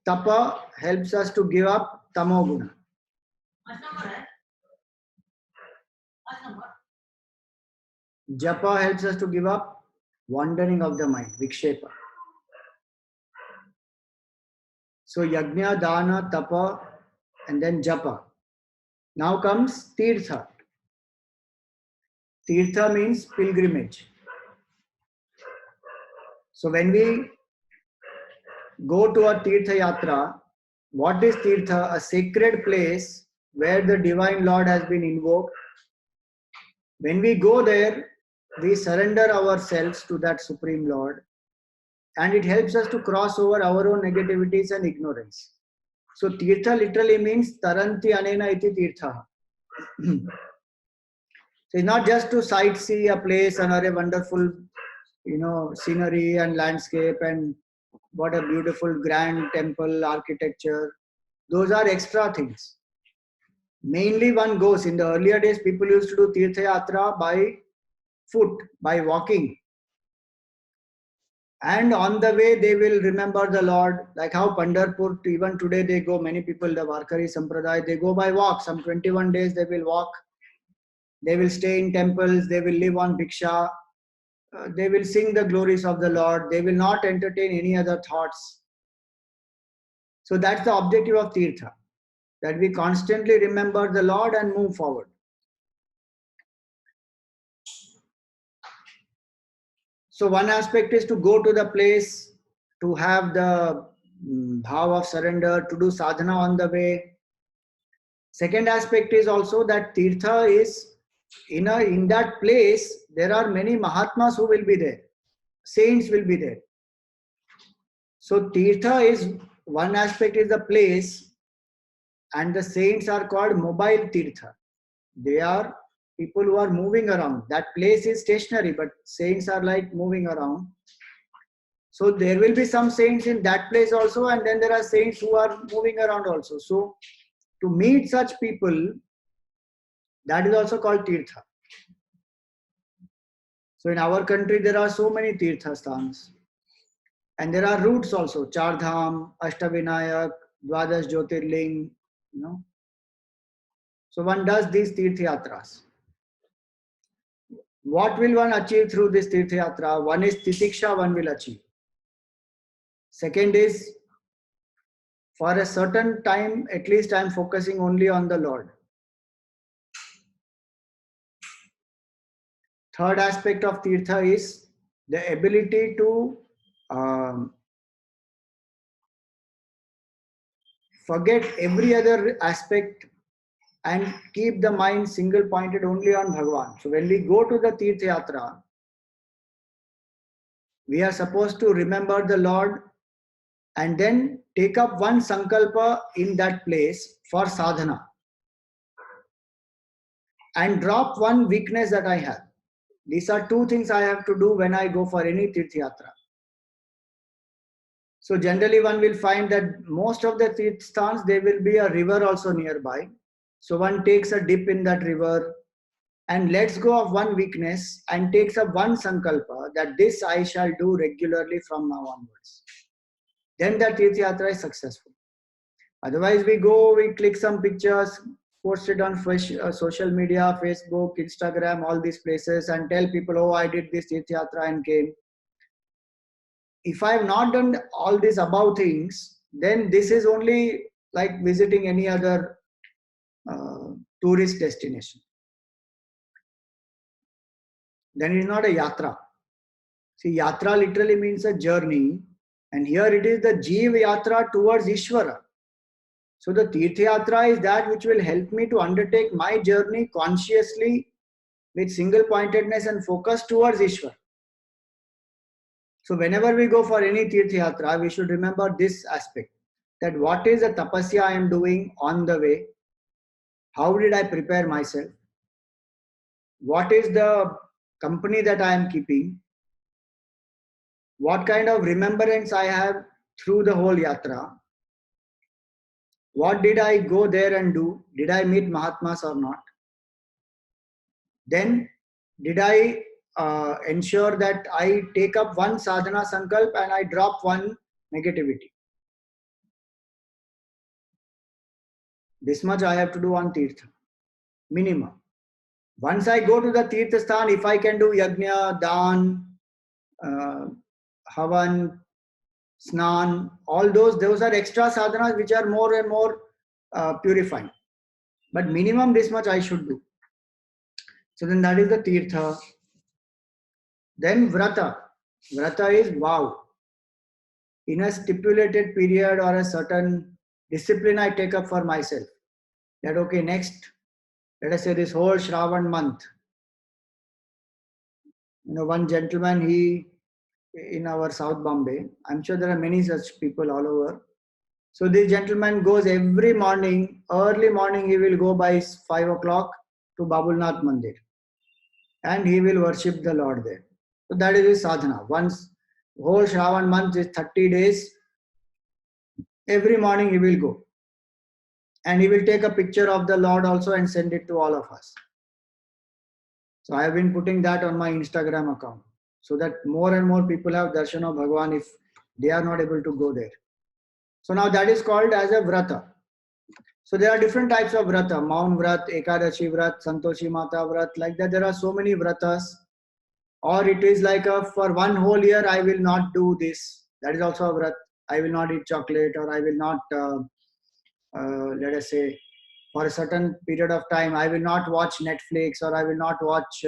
[SPEAKER 1] Tapa helps us to give up tamoguna. Japa helps us to give up wandering of the mind, vikshepa. So yajna, dana, tapa and then japa. Now comes tirtha. Tirtha means pilgrimage. So when we go to a tirtha yatra, what is tirtha? A sacred place where the Divine Lord has been invoked. When we go there, we surrender ourselves to that Supreme Lord and it helps us to cross over our own negativities and ignorance. So tirtha literally means taranti anena iti tirtha. So it's not just to sightsee a place and a wonderful, scenery and landscape and what a beautiful grand temple architecture. Those are extra things. Mainly one goes, in the earlier days, people used to do tirtha yatra by foot, by walking. And on the way, they will remember the Lord, like how Pandharpur, even today they go, many people, the Varkari Sampradaya, they go by walk. Some 21 days they will walk. They will stay in temples, they will live on bhiksha. They will sing the glories of the Lord. They will not entertain any other thoughts. So that's the objective of tirtha, that we constantly remember the Lord and move forward. So one aspect is to go to the place, to have the bhav of surrender, to do sadhana on the way. Second aspect is also that tirtha is in that place, there are many Mahatmas who will be there. Saints will be there. So tirtha is one aspect is the place, and the saints are called mobile tirtha. They are people who are moving around. That place is stationary, but saints are like moving around. So there will be some saints in that place also, and then there are saints who are moving around also. So to meet such people, that is also called tirtha. So in our country, there are so many tirtha sthans. And there are routes also, Char Dham, Ashtavinayak, Dwadash Jyotirling, you know. So one does these tirtha yatras. What will one achieve through this tirtha yatra? One is titiksha, one will achieve. Second is, for a certain time, at least I am focusing only on the Lord. Third aspect of tirtha is the ability to forget every other aspect and keep the mind single pointed only on Bhagwan. So when we go to the tirtha yatra, we are supposed to remember the Lord and then take up one sankalpa in that place for sadhana and drop one weakness that I have. These are two things I have to do when I go for any tirtha yatra. So generally one will find that most of the tirtha sthans, there will be a river also nearby. So one takes a dip in that river and lets go of one weakness and takes up one sankalpa that this I shall do regularly from now onwards. Then the tirtha yatra is successful. Otherwise we go, we click some pictures, post it on social media, Facebook, Instagram, all these places and tell people, oh, I did this tirtha yatra and came. If I have not done all these above things, then this is only like visiting any other tourist destination. Then it is not a yatra. See, yatra literally means a journey, and here it is the Jeev Yatra towards Ishvara. So the Tirtha Yatra is that which will help me to undertake my journey consciously with single pointedness and focus towards Ishvara. So whenever we go for any Tirtha Yatra, we should remember this aspect, that what is the tapasya I am doing on the way? How did I prepare myself? What is the company that I am keeping? What kind of remembrance I have through the whole yatra? What did I go there and do? Did I meet Mahatmas or not? Then did I ensure that I take up one sadhana sankalp and I drop one negativity? This much I have to do on tirtha, minimum. Once I go to the tirtha sthan, if I can do yajna, dan, havan, snan, all those are extra sadhanas which are more and more purifying. But minimum this much I should do. So then that is the tirtha. Then vrata. Vrata is vow. In a stipulated period or a certain discipline I take up for myself. That okay, next, let us say this whole Shravan month. One gentleman, he in our South Bombay, I'm sure there are many such people all over. So this gentleman goes every morning, early morning, he will go by 5 o'clock to Babulnath Mandir. And he will worship the Lord there. So that is his sadhana. Once whole Shravan month is 30 days, every morning he will go. And he will take a picture of the Lord also and send it to all of us. So I have been putting that on my Instagram account so that more and more people have darshan of Bhagwan if they are not able to go there. So now that is called as a vrata. So there are different types of vrata. Maun vrat, Ekadashi vrat, Santoshi Mata vrat. Like that there are so many vratas. Or it is like for one whole year I will not do this. That is also a vrat. I will not eat chocolate, or I will not, let us say, for a certain period of time, I will not watch Netflix, or I will not watch,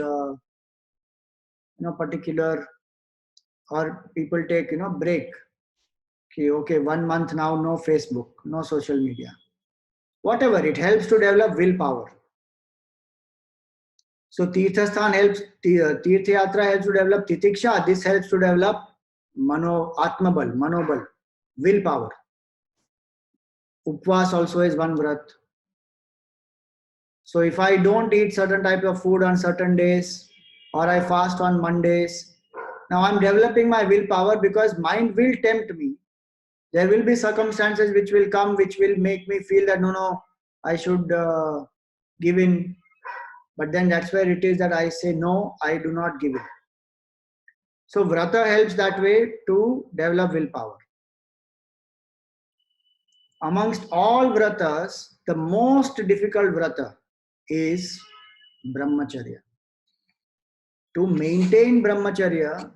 [SPEAKER 1] particular or people take, break. Okay, 1 month now, no Facebook, no social media. Whatever, it helps to develop willpower. So Tirthasthan helps, Tirtha Yatra helps to develop Titiksha. This helps to develop Atmabal, Manobal, willpower. Upvas also is one vrat. So if I don't eat certain type of food on certain days, or I fast on Mondays, now I'm developing my willpower, because mind will tempt me. There will be circumstances which will come, which will make me feel that no, I should give in. But then that's where it is that I say no, I do not give in. So vrata helps that way to develop willpower. Amongst all vratas, the most difficult vrata is Brahmacharya. To maintain Brahmacharya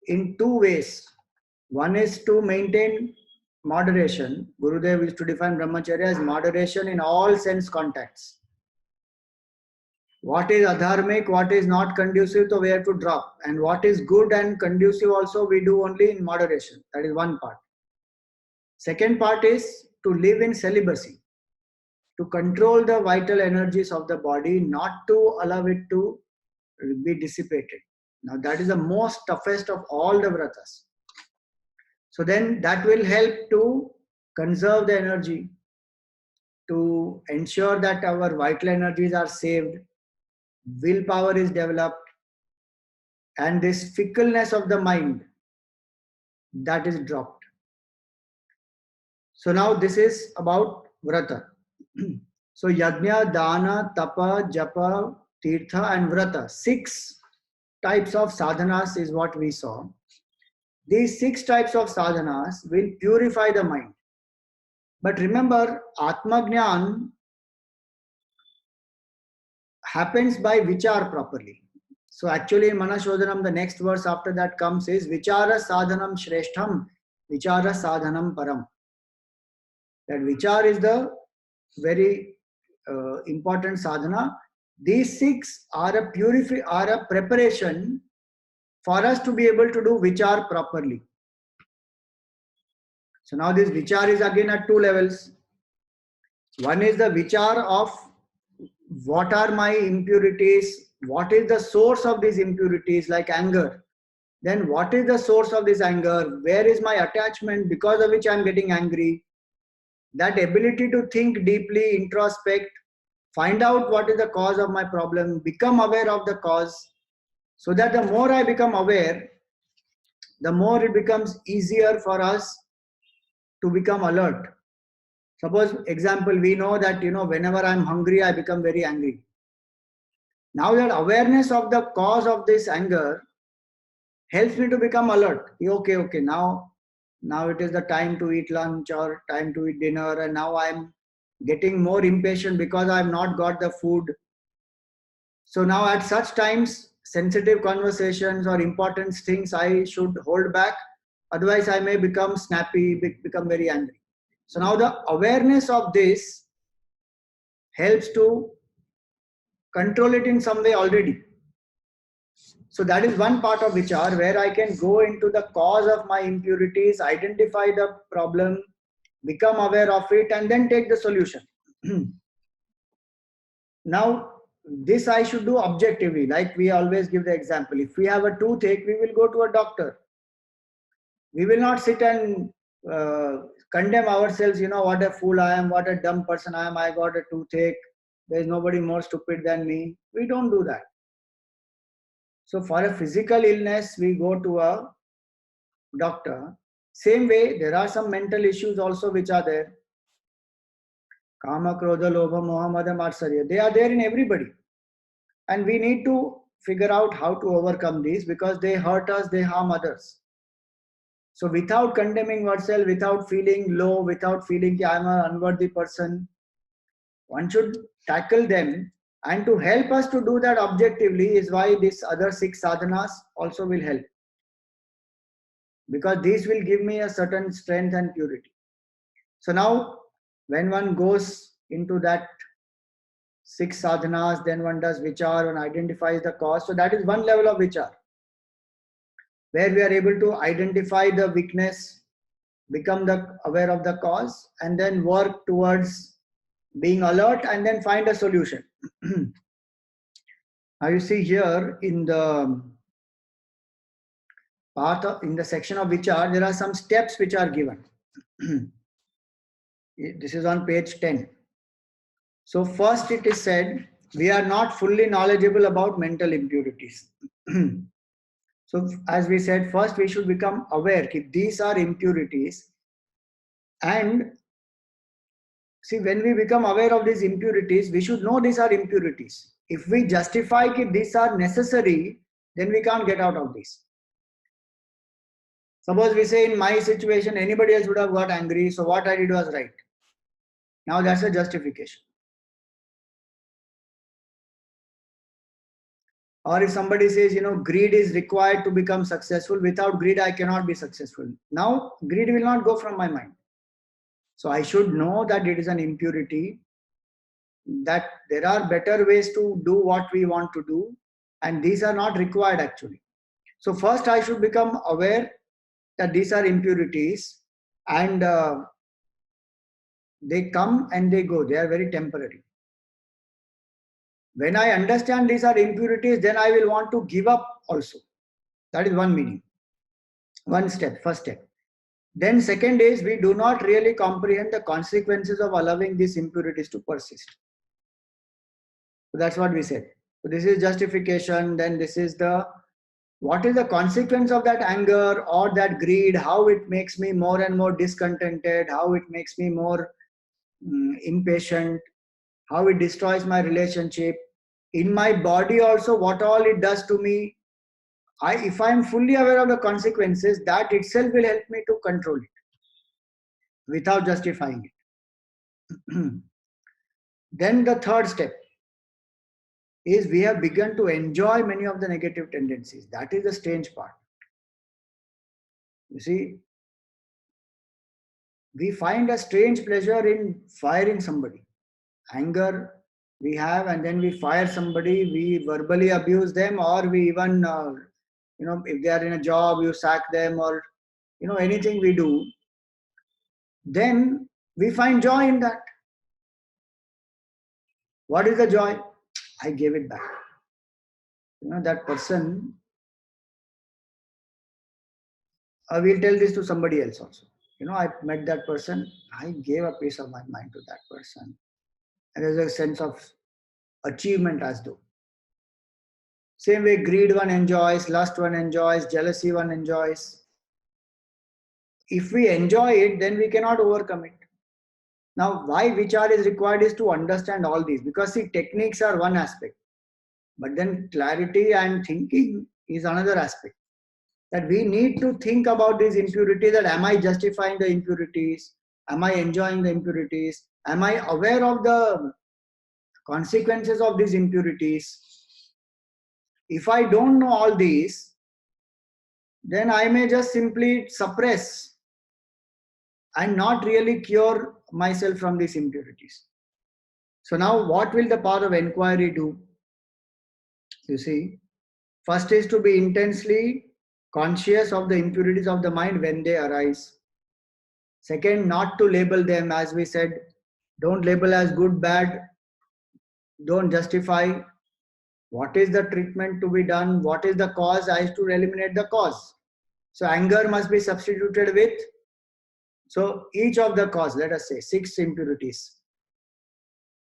[SPEAKER 1] in two ways. One is to maintain moderation. Gurudev used to define Brahmacharya as moderation in all sense contacts. What is adharmic, what is not conducive, so we have to drop. And what is good and conducive also, we do only in moderation. That is one part. Second part is to live in celibacy, to control the vital energies of the body, not to allow it to be dissipated. Now that is the most toughest of all the vratas. So then that will help to conserve the energy, to ensure that our vital energies are saved, willpower is developed, and this fickleness of the mind, that is dropped. So now this is about vrata. So yajna, dana, tapa, japa, tirtha and vrata. 6 types of sadhanas is what we saw. These 6 types of sadhanas will purify the mind. But remember, Atmajnan happens by vichar properly. So actually in Manashodhanam, the next verse after that comes is Vichara sadhanam shreshtham, vichara sadhanam param. That vichar is the very important sadhana. These 6 are a preparation for us to be able to do vichar properly. So now this vichar is again at 2 levels. One is the vichar of what are my impurities, what is the source of these impurities, like anger. Then what is the source of this anger, where is my attachment because of which I am getting angry. That ability to think deeply, introspect, find out what is the cause of my problem, become aware of the cause, so that the more I become aware, the more it becomes easier for us to become alert. Suppose, example, we know that, whenever I'm hungry, I become very angry. Now that awareness of the cause of this anger helps me to become alert. Okay, now it is the time to eat lunch or time to eat dinner, and now I'm getting more impatient because I've not got the food. So now at such times, sensitive conversations or important things I should hold back. Otherwise, I may become snappy, become very angry. So now the awareness of this helps to control it in some way already. So that is one part of vichar, where I can go into the cause of my impurities, identify the problem, become aware of it, and then take the solution. Now, this I should do objectively, like we always give the example. If we have a toothache, we will go to a doctor. We will not sit and condemn ourselves, what a fool I am, what a dumb person I am, I got a toothache, there is nobody more stupid than me. We don't do that. So for a physical illness, we go to a doctor. Same way, there are some mental issues also which are there. Kama, Krodha, Lobha, Moha, Mada, Matsarya. They are there in everybody. And we need to figure out how to overcome these, because they hurt us, they harm others. So without condemning oneself, without feeling low, without feeling that I am an unworthy person, one should tackle them. And to help us to do that objectively is why these other 6 sadhanas also will help. Because these will give me a certain strength and purity. So now, when one goes into that 6 sadhanas, then one does vichar, one identifies the cause. So that is one level of vichar. where we are able to identify the weakness, become aware of the cause, and then work towards being alert and then find a solution. Now you see here in the in the section of Vichar, there are some steps which are given. This is on page 10. So first it is said, we are not fully knowledgeable about mental impurities. So as we said, first we should become aware that these are impurities. And see, when we become aware of these impurities, we should know these are impurities. If we justify that these are necessary, then we can't get out of this. Suppose we say in my situation, anybody else would have got angry, so what I did was right. Now that's a justification. Or if somebody says, greed is required to become successful, without greed I cannot be successful. Now greed will not go from my mind. So I should know that it is an impurity, that there are better ways to do what we want to do, and these are not required actually. So first I should become aware that these are impurities, and they come and they go. They are very temporary. When I understand these are impurities, then I will want to give up also. That is one meaning. One step, first step. Then second is, we do not really comprehend the consequences of allowing these impurities to persist. So that's what we said. So this is justification. Then this is what is the consequence of that anger or that greed, how it makes me more and more discontented, how it makes me more impatient, how it destroys my relationship. In my body also, what all it does to me. If I am fully aware of the consequences, that itself will help me to control it without justifying it. Then the third step is, we have begun to enjoy many of the negative tendencies. That is the strange part. You see, we find a strange pleasure in firing somebody. Anger we have, and then we fire somebody, we verbally abuse them, or we even, if they are in a job, you sack them, or, anything we do, then we find joy in that. What is the joy? I gave it back. That person, I will tell this to somebody else also. I met that person, I gave a piece of my mind to that person. And there's a sense of achievement as though. Same way, greed one enjoys, lust one enjoys, jealousy one enjoys. If we enjoy it, then we cannot overcome it. Now, why vichar is required is to understand all these, because see, techniques are one aspect, but then clarity and thinking is another aspect. That we need to think about these impurities, that am I justifying the impurities? Am I enjoying the impurities? Am I aware of the consequences of these impurities? If I don't know all these, then I may just simply suppress and not really cure myself from these impurities. So now what will the power of inquiry do? You see, first is to be intensely conscious of the impurities of the mind when they arise. Second, not to label them, as we said, don't label as good, bad, don't justify. What is the treatment to be done? What is the cause? I have to eliminate the cause. So anger must be substituted with, so each of the cause, let us say 6 impurities.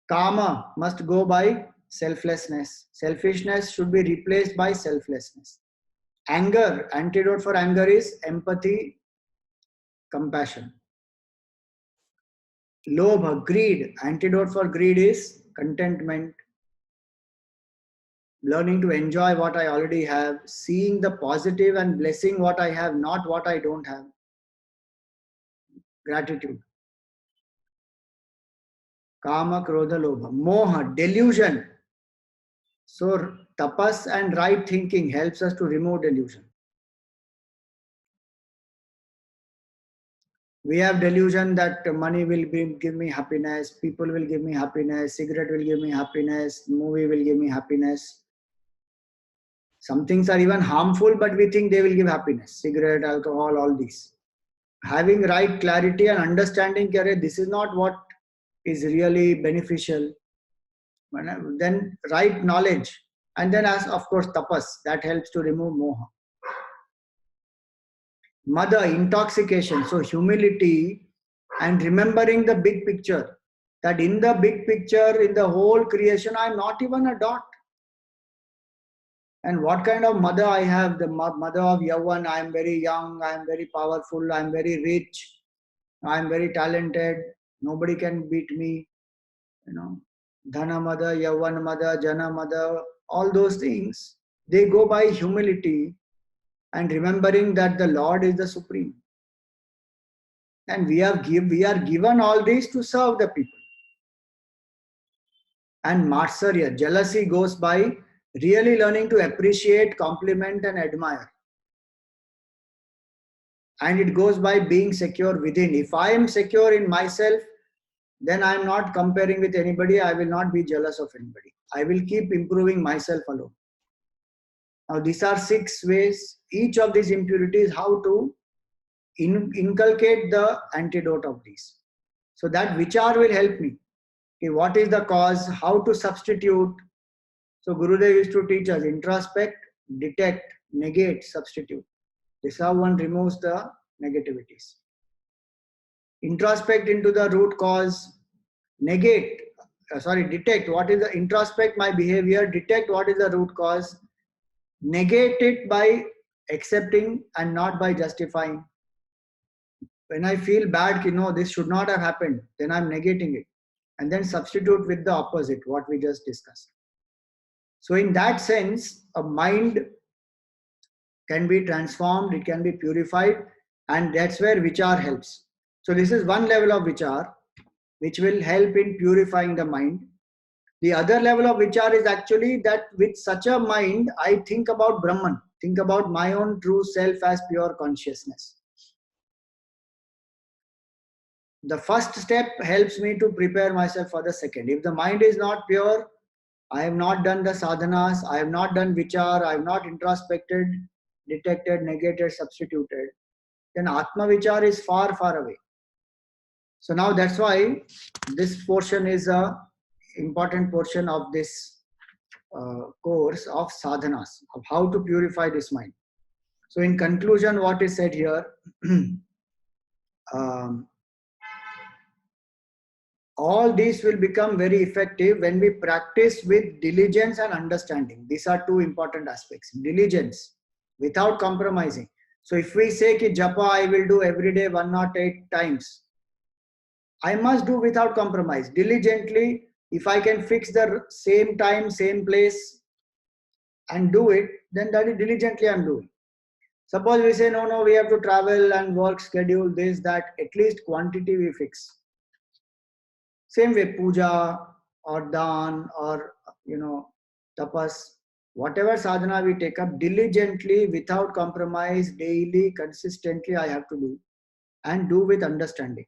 [SPEAKER 1] Kama must go by selflessness. Selfishness should be replaced by selflessness. Anger, antidote for anger is empathy, compassion. Lobha, greed, antidote for greed is contentment. Learning to enjoy what I already have, seeing the positive and blessing what I have, not what I don't have. Gratitude. Kama, Krodha, Lobha. Moha, delusion. So tapas and right thinking helps us to remove delusion. We have delusion that money will give me happiness, people will give me happiness, cigarette will give me happiness, movie will give me happiness. Some things are even harmful, but we think they will give happiness. Cigarette, alcohol, all these. Having right clarity and understanding, this is not what is really beneficial. Then right knowledge. And then as of course tapas, that helps to remove moha. Mother, intoxication. So humility and remembering the big picture. That in the big picture, in the whole creation, I am not even a dot. And what kind of mother I have? The mother of Yavan. I am very young, I am very powerful, I am very rich, I am very talented, nobody can beat me. Dhana mother, Yavan mother, Jana mother, all those things, they go by humility and remembering that the Lord is the supreme. And we are given all this to serve the people. And Matsarya, jealousy, goes by really learning to appreciate, compliment and admire. And it goes by being secure within. If I am secure in myself, then I am not comparing with anybody. I will not be jealous of anybody. I will keep improving myself alone. Now these are 6 ways, each of these impurities, how to inculcate the antidote of these. So that vichar will help me. Okay, what is the cause? How to substitute? So Gurudev used to teach us introspect, detect, negate, substitute. This is how one removes the negativities. Introspect into the root cause, detect what is the introspect my behavior, detect what is the root cause, negate it by accepting and not by justifying. When I feel bad, this should not have happened, then I'm negating it. And then substitute with the opposite, what we just discussed. So in that sense, a mind can be transformed, it can be purified, and that's where vichar helps. So this is one level of vichar, which will help in purifying the mind. The other level of vichar is actually that with such a mind, I think about Brahman, think about my own true self as pure consciousness. The first step helps me to prepare myself for the second. If the mind is not pure, I have not done the sadhanas, I have not done vichar, I have not introspected, detected, negated, substituted, then Atma vichar is far, far away. So now that's why this portion is a important portion of this course of sadhanas, of how to purify this mind. So in conclusion, what is said here, all these will become very effective when we practice with diligence and understanding. These are 2 important aspects. Diligence, without compromising. So if we say ki japa I will do every day 108 times, I must do without compromise. Diligently, if I can fix the same time, same place and do it, then that is diligently I am doing. Suppose we say, no, we have to travel and work, schedule this, that, at least quantity we fix. Same way, puja or dan or, tapas, whatever sadhana we take up, diligently, without compromise, daily, consistently I have to do, and do with understanding.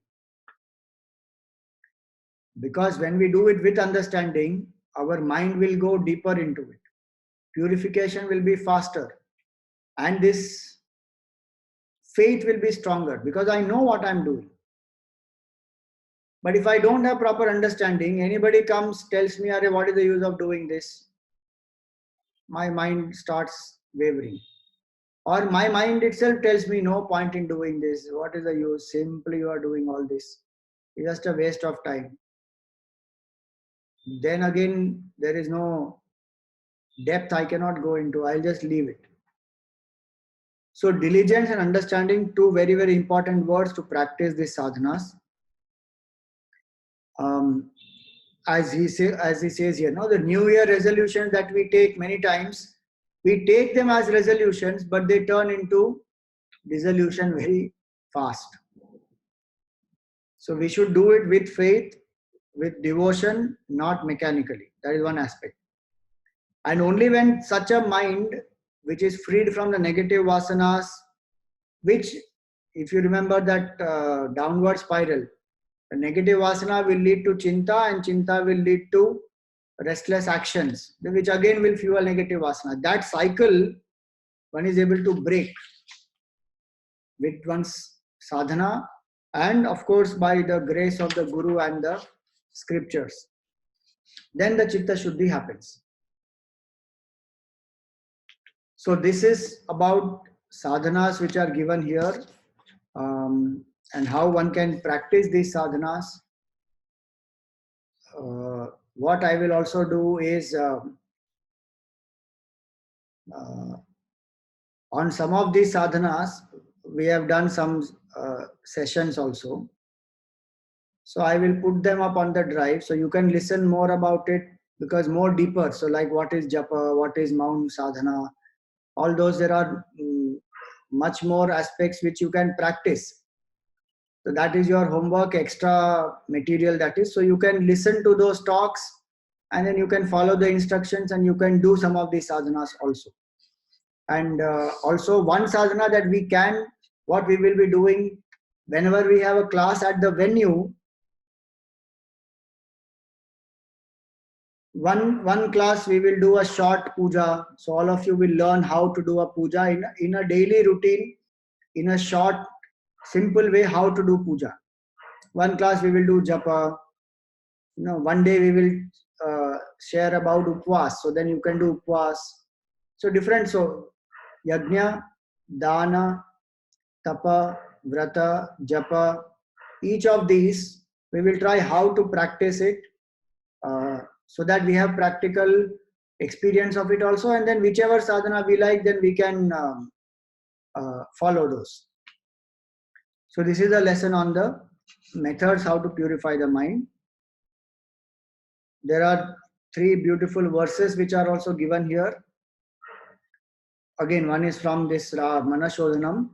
[SPEAKER 1] Because when we do it with understanding, our mind will go deeper into it. Purification will be faster. And this faith will be stronger because I know what I'm doing. But if I don't have proper understanding, anybody comes, tells me, Arey, what is the use of doing this? My mind starts wavering. Or my mind itself tells me, no point in doing this. What is the use? Simply you are doing all this. It's just a waste of time. Then again, there is no depth I cannot go into. I'll just leave it. So diligence and understanding, 2 very, very important words to practice these sadhanas. As he says here, the New Year resolutions that we take many times, we take them as resolutions, but they turn into dissolution very fast. So we should do it with faith, with devotion, not mechanically. That is one aspect. And only when such a mind, which is freed from the negative vasanas, which, if you remember that downward spiral, the negative vasana will lead to chinta, and chinta will lead to restless actions, which again will fuel negative vasana. That cycle one is able to break with one's sadhana and of course by the grace of the Guru and the scriptures. Then the chitta shuddhi happens. So this is about sadhanas which are given here, and how one can practice these sadhanas. What I will also do is on some of these sadhanas, we have done some sessions also. So I will put them up on the drive so you can listen more about it, because more deeper. So like what is japa, what is Mount sadhana, all those, there are much more aspects which you can practice. So that is your homework, extra material that is. So you can listen to those talks and then you can follow the instructions and you can do some of these sadhanas also. And also one sadhana that we can, what we will be doing whenever we have a class at the venue, one class we will do a short puja. So all of you will learn how to do a puja in a daily routine, in a short, simple way, how to do puja. One class we will do japa. One day we will share about upvas. So then you can do upvas. So different. So yajna, dana, tapa, vrata, japa. Each of these we will try how to practice it, so that we have practical experience of it also, and then whichever sadhana we like, then we can follow those. So this is a lesson on the methods how to purify the mind. There are 3 beautiful verses which are also given here. Again, one is from this Manashodhanam.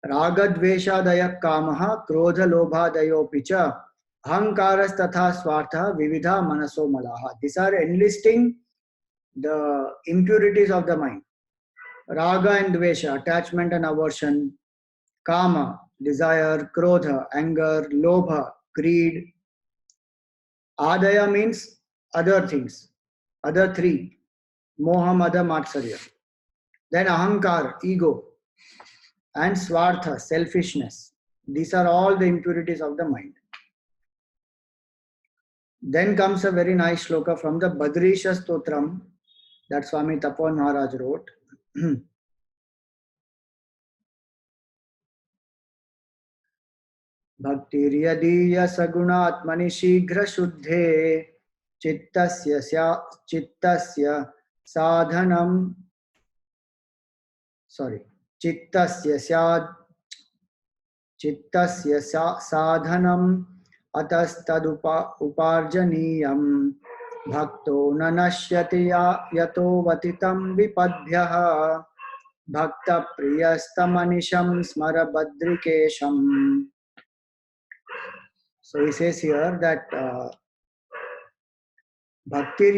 [SPEAKER 1] Ragadveshadaya kamaha krodha lobhadayo picha ahankaras tatha swartha vividha manaso malaha. These are enlisting the impurities of the mind. Raga and dvesha, attachment and aversion. Kama, desire. Krodha, anger. Lobha, greed. Adaya means other things, other 3. Moha, mada, matsarya. Then ahankar, ego. And swartha, selfishness. These are all the impurities of the mind. Then comes a very nice shloka from the Badrisha Stotram that Swami Tapan Maharaj wrote. Bhaktiryadiya sagunatmani shighra shuddhe chittasya sadhanam chittasya sadhanam atastad uparjaniyam bhakto nanashyati yato vatitam vipadbhyah bhakta priyastamanisham smara badrikesham. So he says here that Bhaktir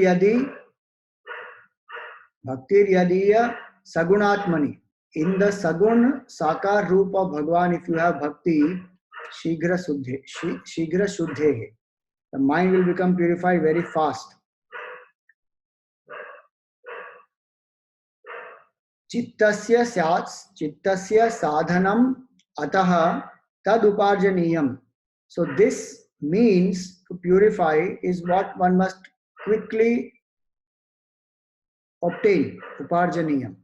[SPEAKER 1] Yadiya Sagunatmani. In the Sagun Sakar Roop of Bhagwan, if you have Bhakti, Shighra Shuddhe. The mind will become purified very fast. Chittasya sadhanam ataha tad uparjaniyam. So this means to purify is what one must quickly obtain. Uparjaniyam.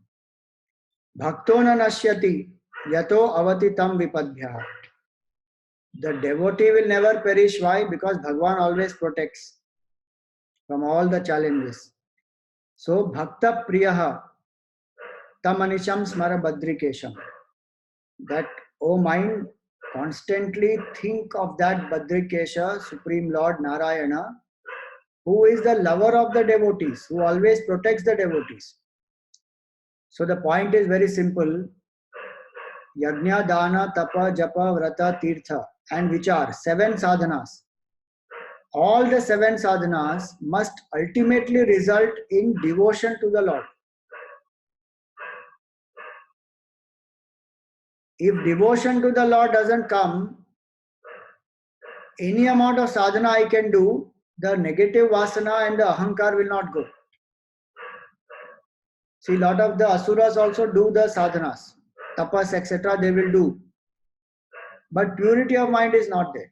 [SPEAKER 1] Bhaktona nashyati yato avatitam vipadbhyah. The devotee will never perish. Why? Because Bhagwan always protects from all the challenges. So bhakta priyaha tamanisham smara badrikesham. That, O mind, constantly think of that Badrikesha, Supreme Lord Narayana, who is the lover of the devotees, who always protects the devotees. So the point is very simple. Yajna, Dana, Tapa, Japa, Vrata, Tirtha and Vichar, 7 sadhanas. All the 7 sadhanas must ultimately result in devotion to the Lord. If devotion to the Lord doesn't come, any amount of sadhana I can do, the negative vasana and the ahankar will not go. See, a lot of the asuras also do the sadhanas, tapas, etc. they will do. But purity of mind is not there.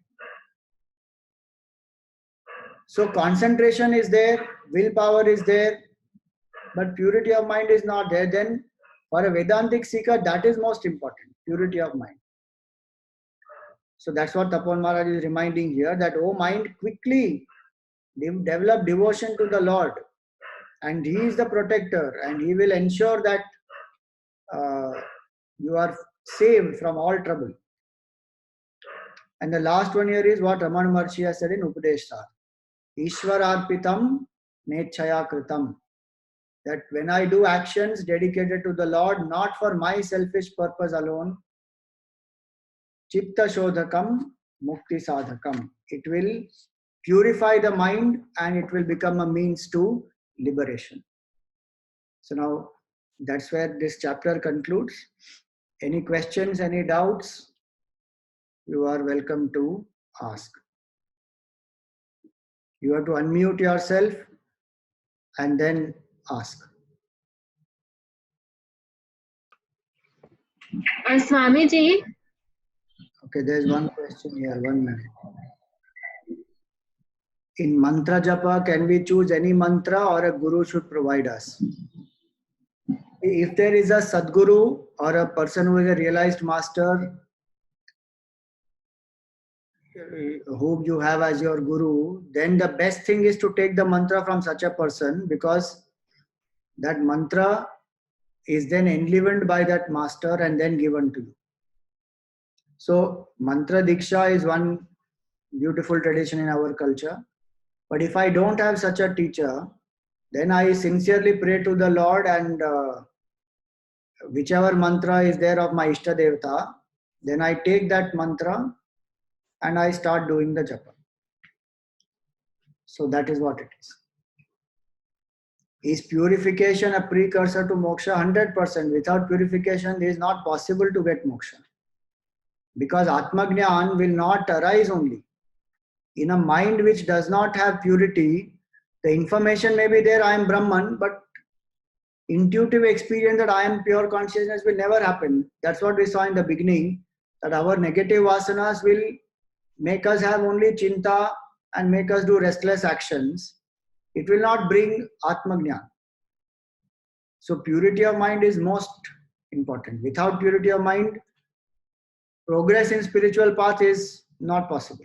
[SPEAKER 1] So concentration is there, willpower is there, but purity of mind is not there. Then for a Vedantic seeker, that is most important, purity of mind. So that's what Tapan Maharaj is reminding here, that oh mind, quickly develop devotion to the Lord, and He is the protector, and He will ensure that you are saved from all trouble. And the last one here is what Ramana Maharshi has said in Upadeshar. Ishwararpitam nechaya kritam. That when I do actions dedicated to the Lord, not for my selfish purpose alone, chitta shodhakam mukti sadhakam. It will purify the mind and it will become a means to liberation. So now that's where this chapter concludes. Any questions, any doubts, you are welcome to ask. You have to unmute yourself and then ask.
[SPEAKER 2] Swamiji.
[SPEAKER 1] Okay, there's one question here. 1 minute. In mantra japa, can we choose any mantra or a guru should provide us? If there is a Sadguru or a person who is a realized master whom you have as your guru, then the best thing is to take the mantra from such a person, because that mantra is then enlivened by that master and then given to you. So mantra diksha is one beautiful tradition in our culture. But if I don't have such a teacher, then I sincerely pray to the Lord, and whichever mantra is there of my Ishta Devata, then I take that mantra and I start doing the japa. So that is what it is. Is purification a precursor to moksha? 100%. Without purification, it is not possible to get moksha. Because Atmagnan will not arise only. In a mind which does not have purity, the information may be there, I am Brahman, but intuitive experience that I am pure consciousness will never happen. That's what we saw in the beginning, that our negative vasanas will make us have only chinta and make us do restless actions. It will not bring Atmagnan. So purity of mind is most important. Without purity of mind, progress in spiritual path is not possible.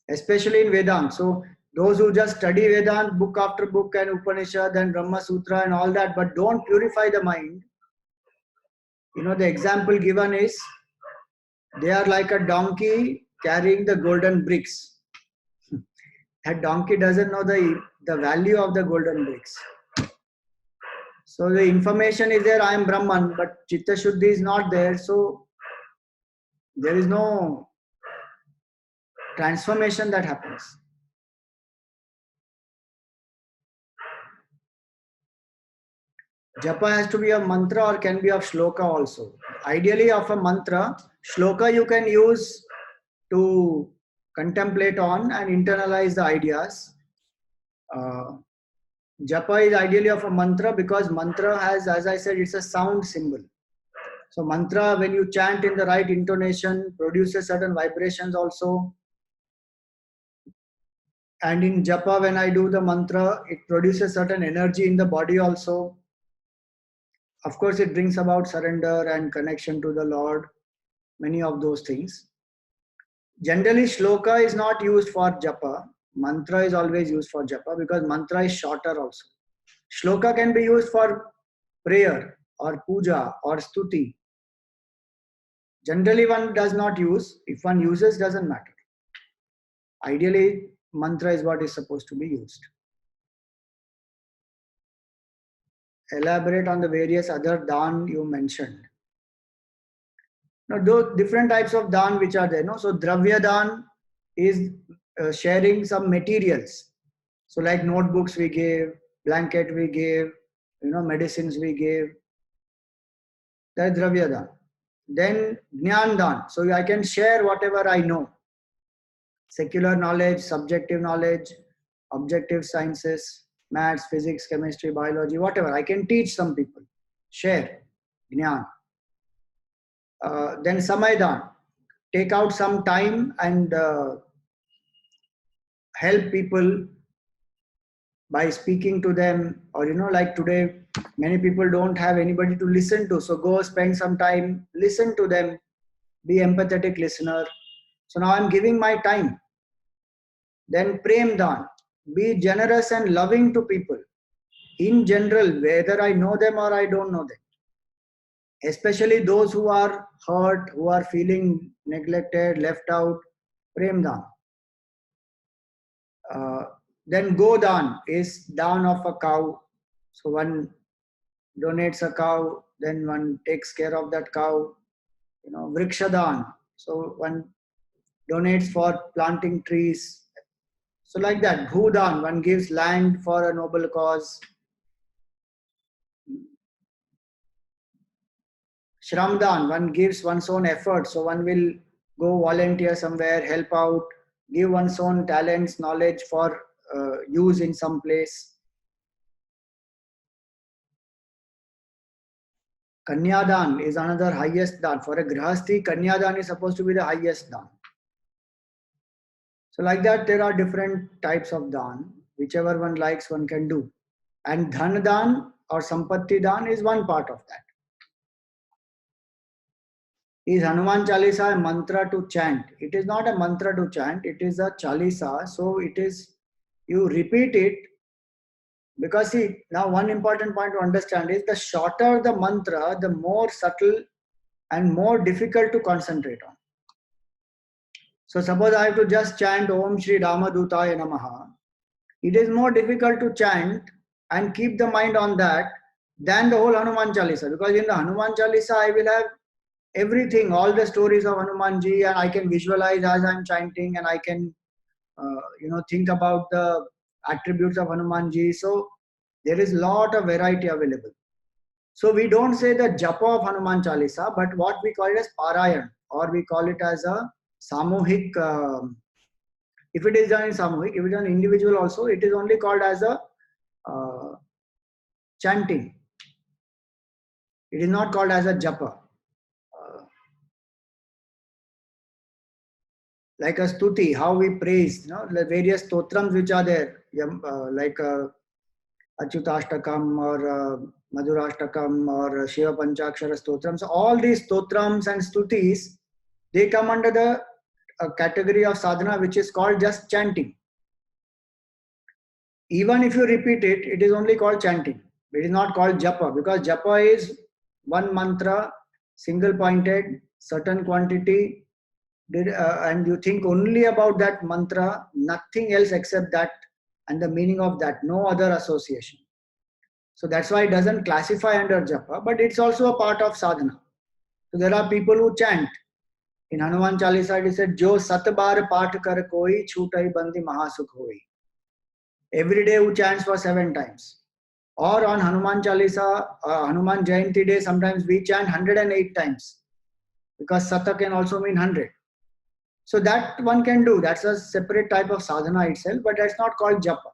[SPEAKER 1] Especially in Vedanta. So those who just study Vedanta book after book and Upanishad and Brahma Sutra and all that, but don't purify the mind. You know, the example given is, they are like a donkey carrying the golden bricks. That donkey doesn't know the value of the golden bricks. So the information is there, I am Brahman, but Chitta Shuddhi is not there. So there is no transformation that happens. Japa has to be a mantra or can be of shloka also. Ideally of a mantra, shloka you can use to contemplate on and internalize the ideas. Japa is ideally of a mantra, because mantra has, as I said, it's a sound symbol. So mantra, when you chant in the right intonation, produces certain vibrations also. And in japa, when I do the mantra, it produces certain energy in the body also. Of course, it brings about surrender and connection to the Lord, many of those things. Generally, shloka is not used for japa. Mantra is always used for japa, because mantra is shorter also. Shloka can be used for prayer or puja or stuti. Generally, one does not use. If one uses, doesn't matter. Ideally, mantra is what is supposed to be used. Elaborate on the various other dhan you mentioned. Now, those different types of dhan which are there. No? So, dravya dhan is sharing some materials. So, like notebooks we gave, blanket we gave, medicines we gave. That is dravya dhan. Then jnana dhan. So, I can share whatever I know. Secular knowledge, subjective knowledge, objective sciences, maths, physics, chemistry, biology, whatever. I can teach some people, share Jnana. Then Samaydan, take out some time and help people by speaking to them, or like today many people don't have anybody to listen to, so go spend some time, listen to them, be empathetic listener. So now I'm giving my time. Then Prem Dan, be generous and loving to people in general, whether I know them or I don't know them, especially those who are hurt, who are feeling neglected, left out. Prem Dan. Then Godan is dawn of a cow. So one donates a cow, then one takes care of that cow. Vrikshadan. So one donates for planting trees. So like that. Bhudan, one gives land for a noble cause. Shramdan, one gives one's own effort. So one will go volunteer somewhere, help out, give one's own talents, knowledge for use in some place. Kanyadan is another highest dan. For a grihasti, Kanyadan is supposed to be the highest dan. So like that, there are different types of dan. Whichever one likes, one can do. And Dhan dan or Sampatti dan is one part of that. Is Hanuman Chalisa a mantra to chant? It is not a mantra to chant, it is a Chalisa. So it is, you repeat it, because see, now one important point to understand is the shorter the mantra, the more subtle and more difficult to concentrate on. So suppose I have to just chant Om Shri Ramadutaya Namaha. It is more difficult to chant and keep the mind on that than the whole Hanuman Chalisa. Because in the Hanuman Chalisa, I will have everything, all the stories of Hanumanji, and I can visualize as I'm chanting, and I can, think about the attributes of Hanumanji. So there is lot of variety available. So we don't say the japa of Hanuman Chalisa, but what we call it as Parayan, or we call it as a Samuhik. If it is done in Samuhik, if it is done individual also, it is only called as a chanting. It is not called as a japa. Like a stuti, how we praise, the various stotrams which are there, like Achyutashtakam or Madhurashtakam or Shiva Panchakshara stotrams. So all these stotrams and stutis, they come under the category of sadhana which is called just chanting. Even if you repeat it, it is only called chanting. It is not called japa, because japa is one mantra, single pointed, certain quantity, and you think only about that mantra, nothing else except that and the meaning of that, no other association. So that's why it doesn't classify under japa, but it's also a part of sadhana. So there are people who chant. In Hanuman Chalisa, it is said, Jo satbar path kar koi, chutai bandi mahasukh hoi. Every day who chants for 7 times. Or on Hanuman Chalisa, Hanuman Jayanti day, sometimes we chant 108 times. Because Sata can also mean 100. So that one can do. That's a separate type of sadhana itself, but that's not called japa.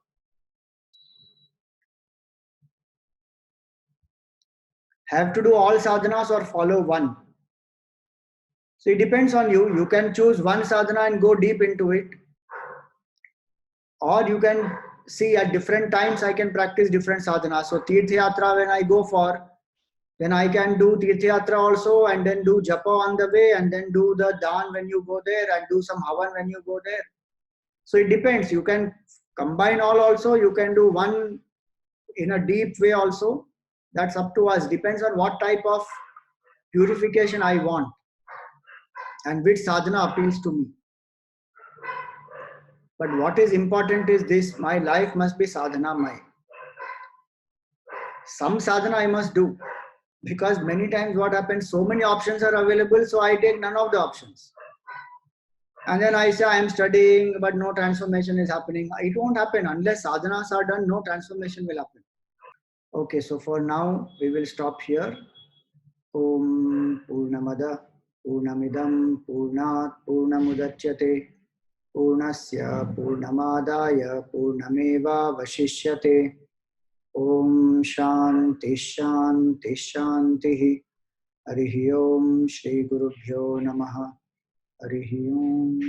[SPEAKER 1] Have to do all sadhanas or follow one? So it depends on you. You can choose one sadhana and go deep into it. Or you can see at different times I can practice different sadhanas. So Tirtha Yatra when I go for, then I can do Tirtha Yatra also, and then do japa on the way, and then do the dan when you go there, and do some havan when you go there. So it depends. You can combine all also. You can do one in a deep way also. That's up to us. Depends on what type of purification I want and which sadhana appeals to me. But what is important is this: my life must be sadhana-maya. Some sadhana I must do, because many times what happens, so many options are available, so I take none of the options. And then I say I am studying, but no transformation is happening. It won't happen unless sadhanas are done. No transformation will happen. Okay, so for now we will stop here. Om Purnamada Purnamidam Purnat Purnamudachyate पूर्णस्य पूर्णमादाय पूर्णमेवावशिष्यते। ओम शांति शांति शांति। हरि ओम। श्री गुरुभ्यो नमः। हरि ओम।